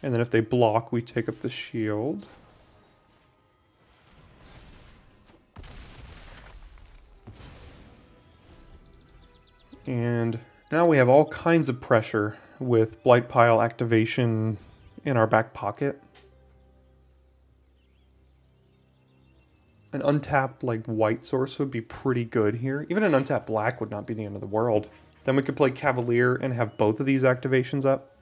And then if they block, we take up the shield. And now we have all kinds of pressure with Blight Pile activation in our back pocket. An untapped, like, white source would be pretty good here. Even an untapped black would not be the end of the world. Then we could play Cavalier and have both of these activations up.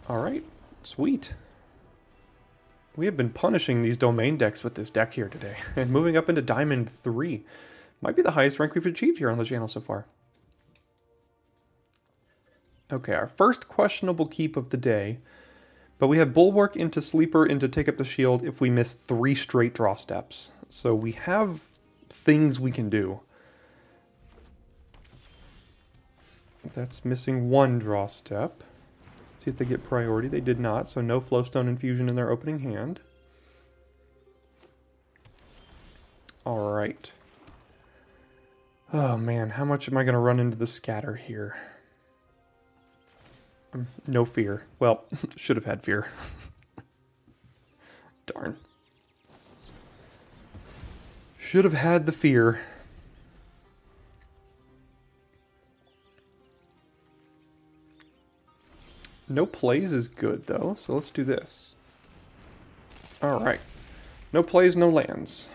Alright, sweet. We have been punishing these domain decks with this deck here today. And moving up into Diamond 3. Might be the highest rank we've achieved here on the channel so far. Okay, our first questionable keep of the day. But we have Bulwark into Sleeper into Take Up the Shield if we miss 3 straight draw steps. So we have things we can do. That's missing 1 draw step. See if they get priority. They did not, so no Flowstone Infusion in their opening hand. Alright. Oh man, how much am I going to run into the scatter here? No fear. Well, should have had fear. Darn. Should have had the fear. No plays is good though, so let's do this. Alright. No plays, no lands.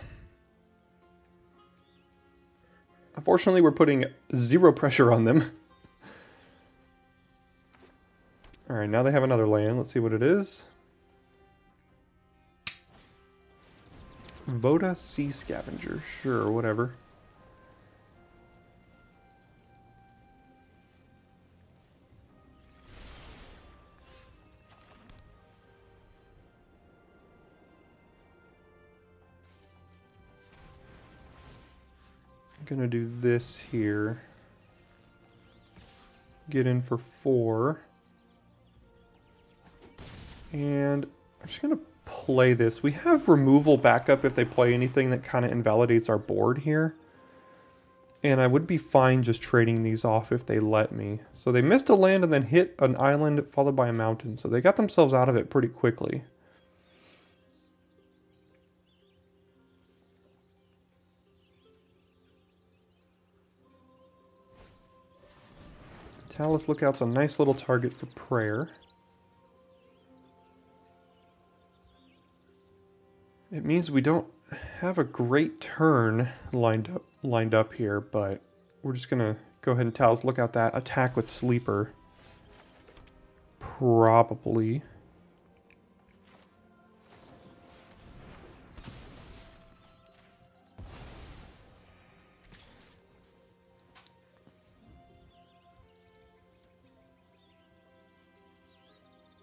Unfortunately, we're putting zero pressure on them. Alright, now they have another land. Let's see what it is. Voda Sea Scavenger. Sure, whatever. I'm gonna do this here. Get in for 4. And I'm just going to play this. We have removal backup if they play anything that kind of invalidates our board here. And I would be fine just trading these off if they let me. So they missed a land and then hit an island followed by a mountain. So they got themselves out of it pretty quickly. Talus Lookout's a nice little target for prayer. It means we don't have a great turn lined up here, but we're just gonna go ahead and Talus Lookout that. Attack with Sleeper. Probably.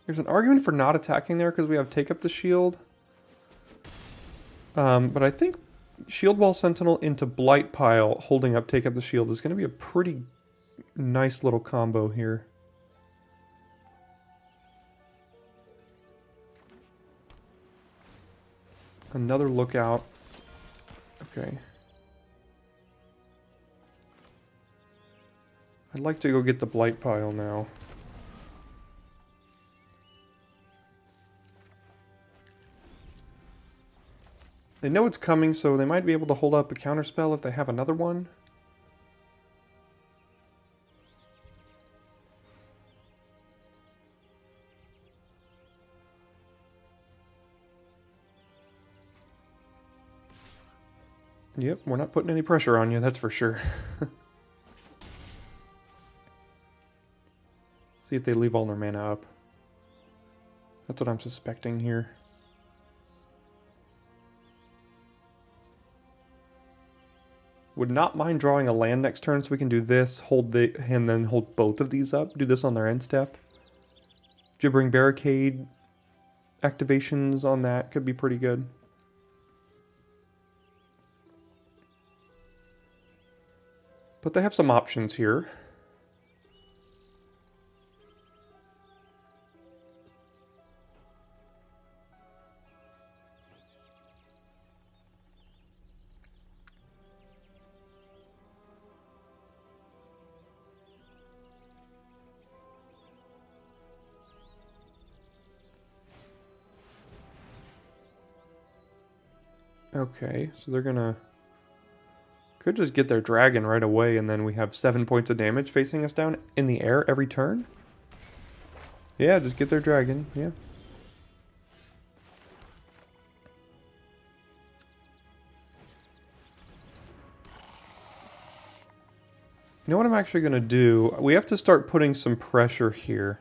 There's an argument for not attacking there because we have Take Up the Shield. But I think Shield Wall Sentinel into Blight Pile holding up Take Up the Shield is going to be a pretty nice little combo here. Another Lookout. Okay. I'd like to go get the Blight Pile now. They know it's coming, so they might be able to hold up a counterspell if they have another one. Yep, we're not putting any pressure on you, that's for sure. See if they leave all their mana up. That's what I'm suspecting here. Would not mind drawing a land next turn so we can do this, and then hold both of these up. Do this on their end step. Gibbering Barricade activations on that could be pretty good. But they have some options here. Okay, so they're gonna... Could just get their dragon right away and then we have 7 points of damage facing us down in the air every turn? Yeah, just get their dragon, yeah. You know what I'm actually gonna do? We have to start putting some pressure here.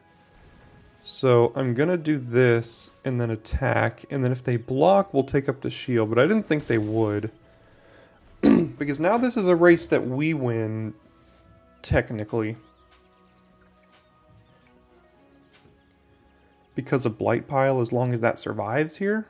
So I'm gonna do this and then attack, and then if they block, we'll take up the shield, but I didn't think they would. Because now this is a race that we win, technically. Because of Blight Pile, as long as that survives here.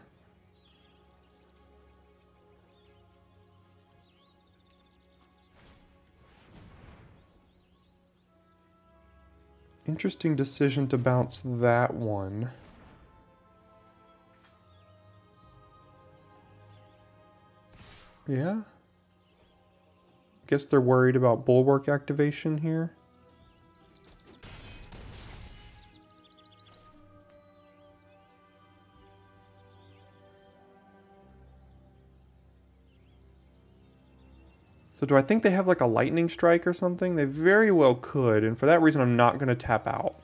Interesting decision to bounce that one. Yeah. Guess they're worried about Bulwark activation here. So do I think they have like a lightning strike or something? They very well could, and for that reason I'm not going to tap out.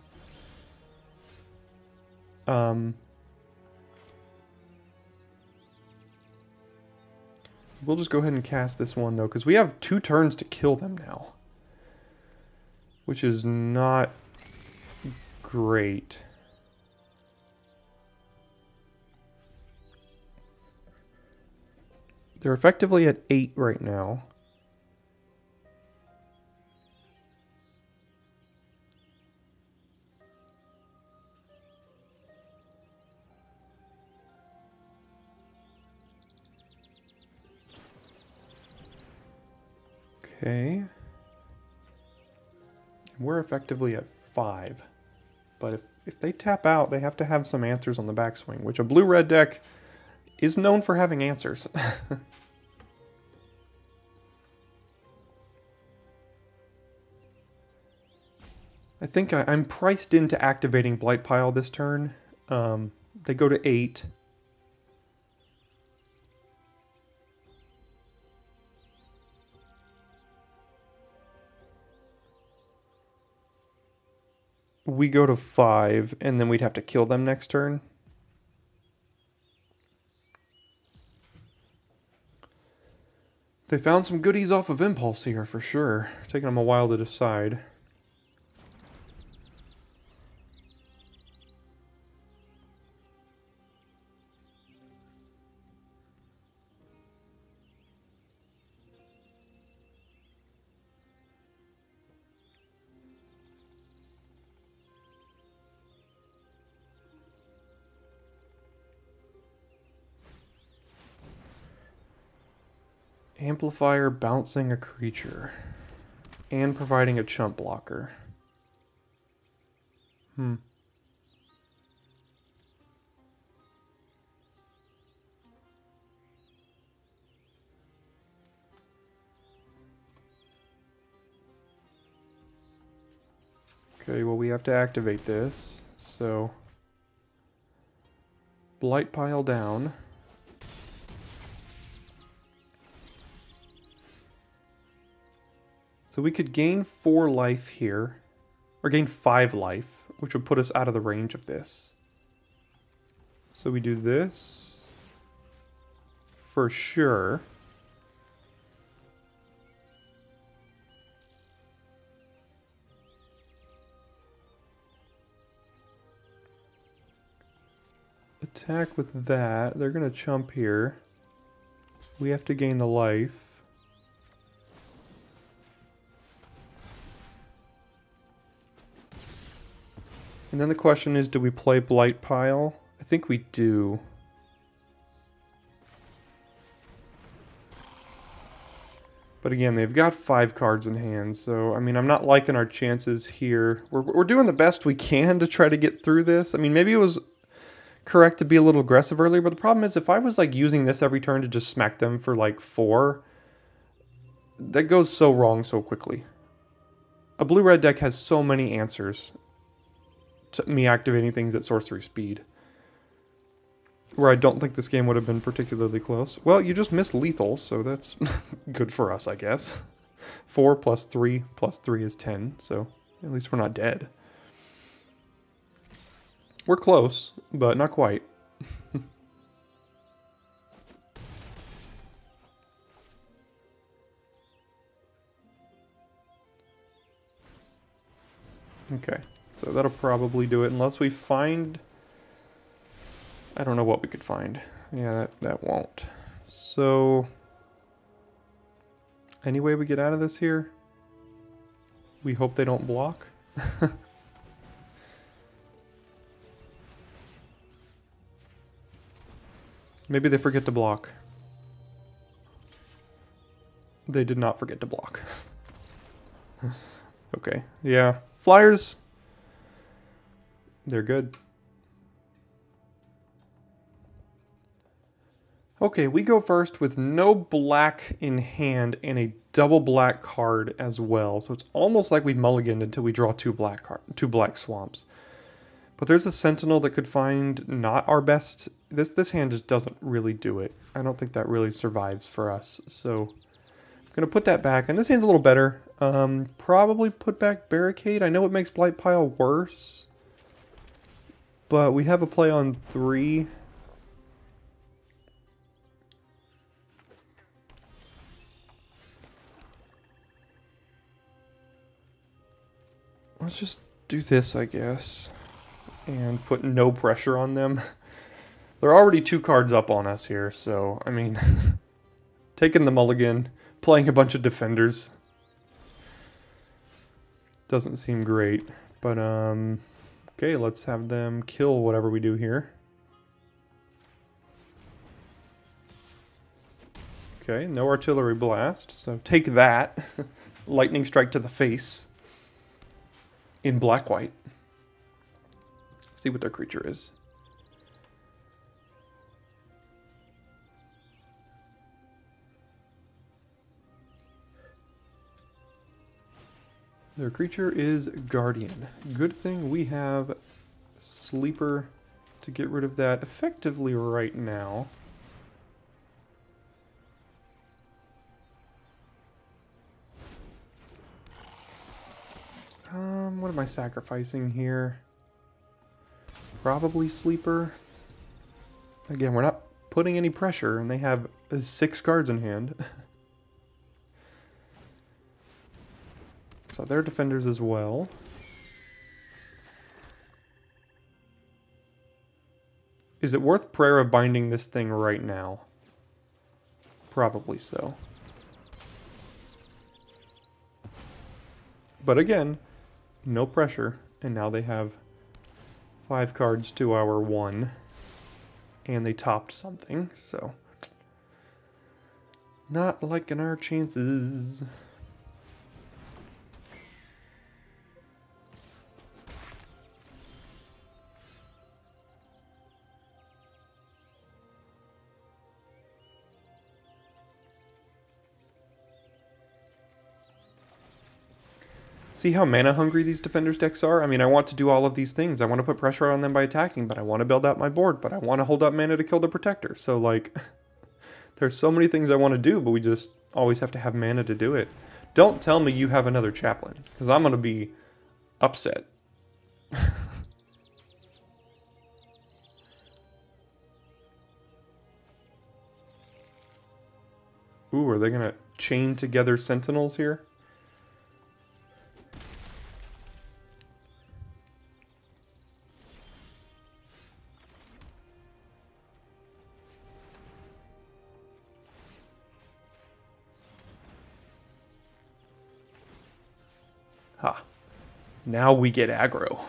We'll just go ahead and cast this one though, because we have 2 turns to kill them now. Which is not great. They're effectively at 8 right now. Okay. We're effectively at 5. But if they tap out, they have to have some answers on the backswing, which a blue-red deck is known for having answers. I think I'm priced into activating Blight Pile this turn. They go to 8. We go to 5, and then we'd have to kill them next turn. They found some goodies off of Impulse here, for sure. Taking them a while to decide. Amplifier bouncing a creature. And providing a chump blocker. Okay, well we have to activate this. So Blight Pile down. So we could gain 4 life here, or gain 5 life, which would put us out of the range of this. So we do this, for sure. Attack with that, they're going to chump here. We have to gain the life. And then the question is, do we play Blight Pile? I think we do. But again, they've got 5 cards in hand, so, I mean, I'm not liking our chances here. We're doing the best we can to try to get through this. I mean, maybe it was correct to be a little aggressive earlier, but the problem is if I was, like, using this every turn to just smack them for, like, 4, that goes so wrong so quickly. A blue-red deck has so many answers to me activating things at sorcery speed, where I don't think this game would have been particularly close. Well, you just missed lethal, so that's good for us, I guess. 4 plus 3 plus 3 is 10, so at least we're not dead. We're close, but not quite. Okay. So that'll probably do it, unless we find... I don't know what we could find. Yeah, that won't. So... any way we get out of this here? We hope they don't block. Maybe they forget to block. They did not forget to block. Okay, yeah. Flyers... They're good. Okay, we go first with no black in hand and a double black card as well. So it's almost like we mulliganed until we draw two black swamps. But there's a Sentinel that could find not our best. This hand just doesn't really do it. I don't think that really survives for us. So I'm going to put that back. And this hand's a little better. Probably put back Barricade. I know it makes Blight Pile worse. But we have a play on 3. Let's just do this, I guess, and put no pressure on them. They're already 2 cards up on us here, so, I mean, taking the mulligan, playing a bunch of defenders doesn't seem great. But, okay, let's have them kill whatever we do here. Okay, no artillery blast, so take that. Lightning strike to the face. In black-white. See what their creature is. Their creature is Guardian. Good thing we have Sleeper to get rid of that effectively right now. What am I sacrificing here? Probably Sleeper. Again, we're not putting any pressure, and they have 6 cards in hand. So they're defenders as well. Is it worth Prayer of Binding this thing right now? Probably so. But again, no pressure, and now they have 5 cards to our 1, and they topped something, so not liking our chances. See how mana hungry these defenders decks are? I mean, I want to do all of these things. I want to put pressure on them by attacking, but I want to build out my board, but I want to hold up mana to kill the protector. So, like, there's so many things I want to do, but we just always have to have mana to do it. Don't tell me you have another chaplain, because I'm going to be upset. Ooh, are they going to chain together sentinels here? Ha. Now we get aggro.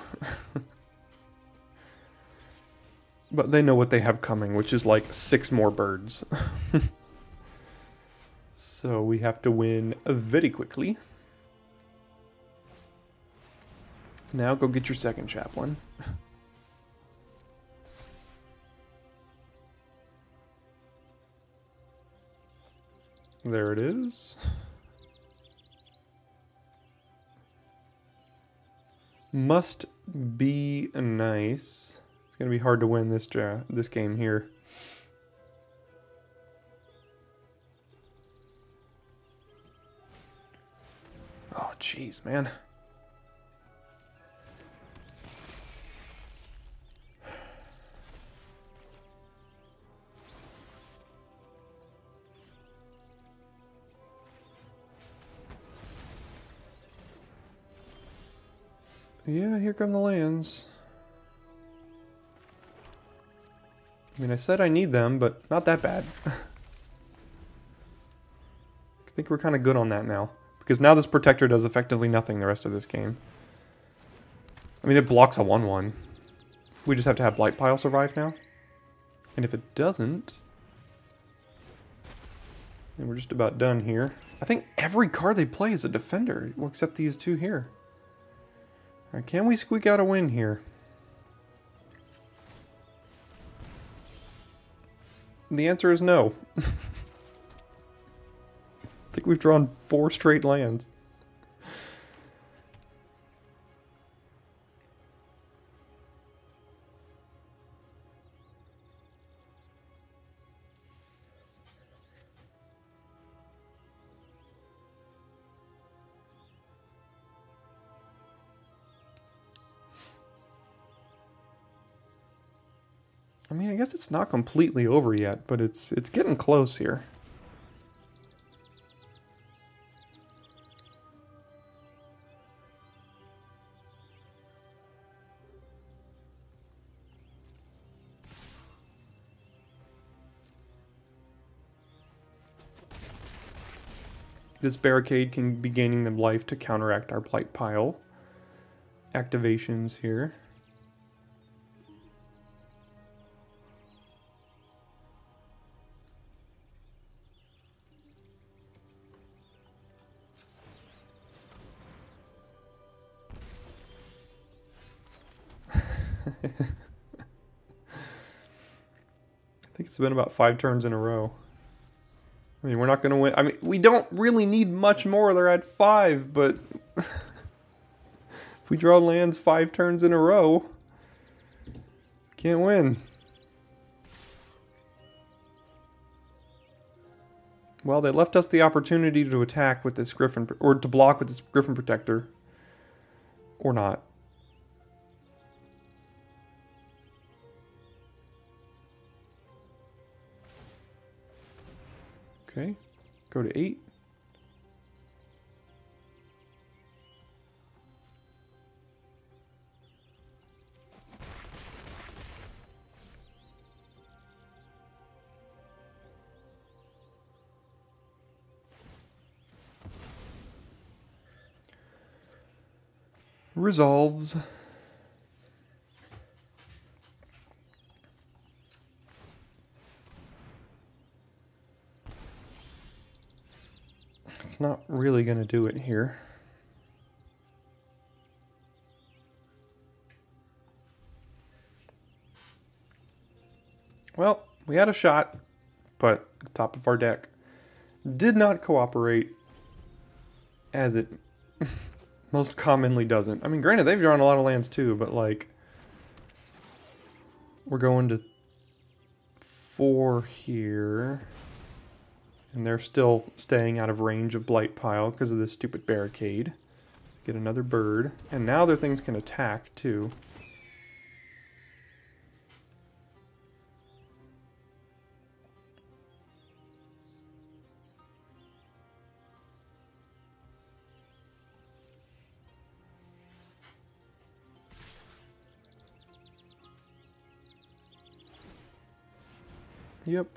But they know what they have coming, which is like 6 more birds. So we have to win very quickly. Now go get your second chaplain. There it is. Must be nice. It's going to be hard to win this game here. Oh, jeez, man. Yeah, here come the lands. I mean, I said I need them, but not that bad. I think we're kind of good on that now. Because now this protector does effectively nothing the rest of this game. I mean, it blocks a 1/1. We just have to have Blight Pile survive now. And if it doesn't, then we're just about done here. I think every card they play is a defender, well, except these 2 here. Alright, can we squeak out a win here? the answer is no. I think we've drawn 4 straight lands. I mean, I guess it's not completely over yet, but it's getting close here. This barricade can be gaining them life to counteract our blight pile activations here. I think it's been about 5 turns in a row. I mean, we're not going to win. I mean, we don't really need much more. They're at 5, but if we draw lands 5 turns in a row, can't win. Well, they left us the opportunity to attack with this Griffin, or to block with this Griffin Protector. Or not. Okay, go to 8. Resolves. It's not really going to do it here. Well, we had a shot, but the top of our deck did not cooperate, as it most commonly doesn't. I mean, granted, they've drawn a lot of lands too, but like, we're going to 4 here. And they're still staying out of range of Blight Pile because of this stupid barricade. Get another bird. And now their things can attack, too. Yep.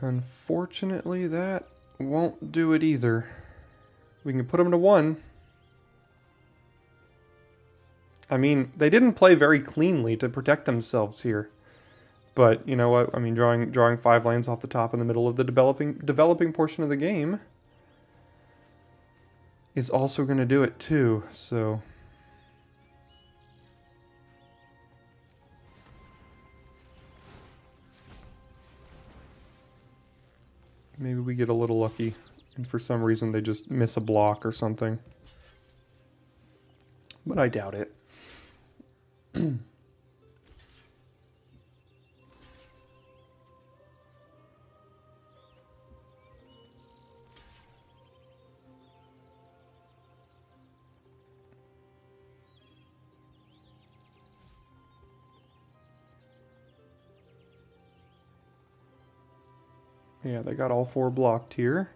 Unfortunately, that won't do it either. We can put them to 1. I mean, they didn't play very cleanly to protect themselves here. But, you know what? I mean, drawing 5 lands off the top in the middle of the developing portion of the game is also going to do it too, so... Maybe we get a little lucky, and for some reason they just miss a block or something. But I doubt it. Yeah, they got all 4 blocked here.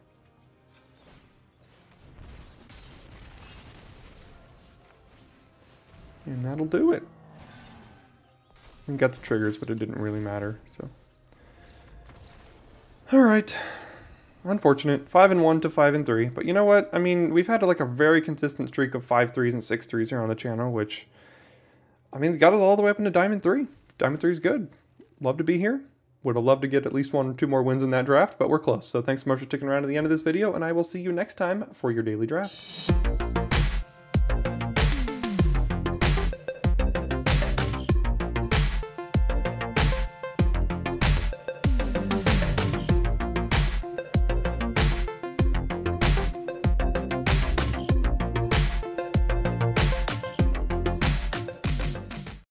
And that'll do it. We got the triggers, but it didn't really matter, so. Alright. Unfortunate. 5-1 to 5-3. But you know what? I mean, we've had like a very consistent streak of 5-3s and 6-3s here on the channel, which, I mean, got us all the way up into Diamond 3. Diamond 3 is good. Love to be here. Would have loved to get at least 1 or 2 more wins in that draft, but we're close. So thanks so much for sticking around to the end of this video, and I will see you next time for your daily draft.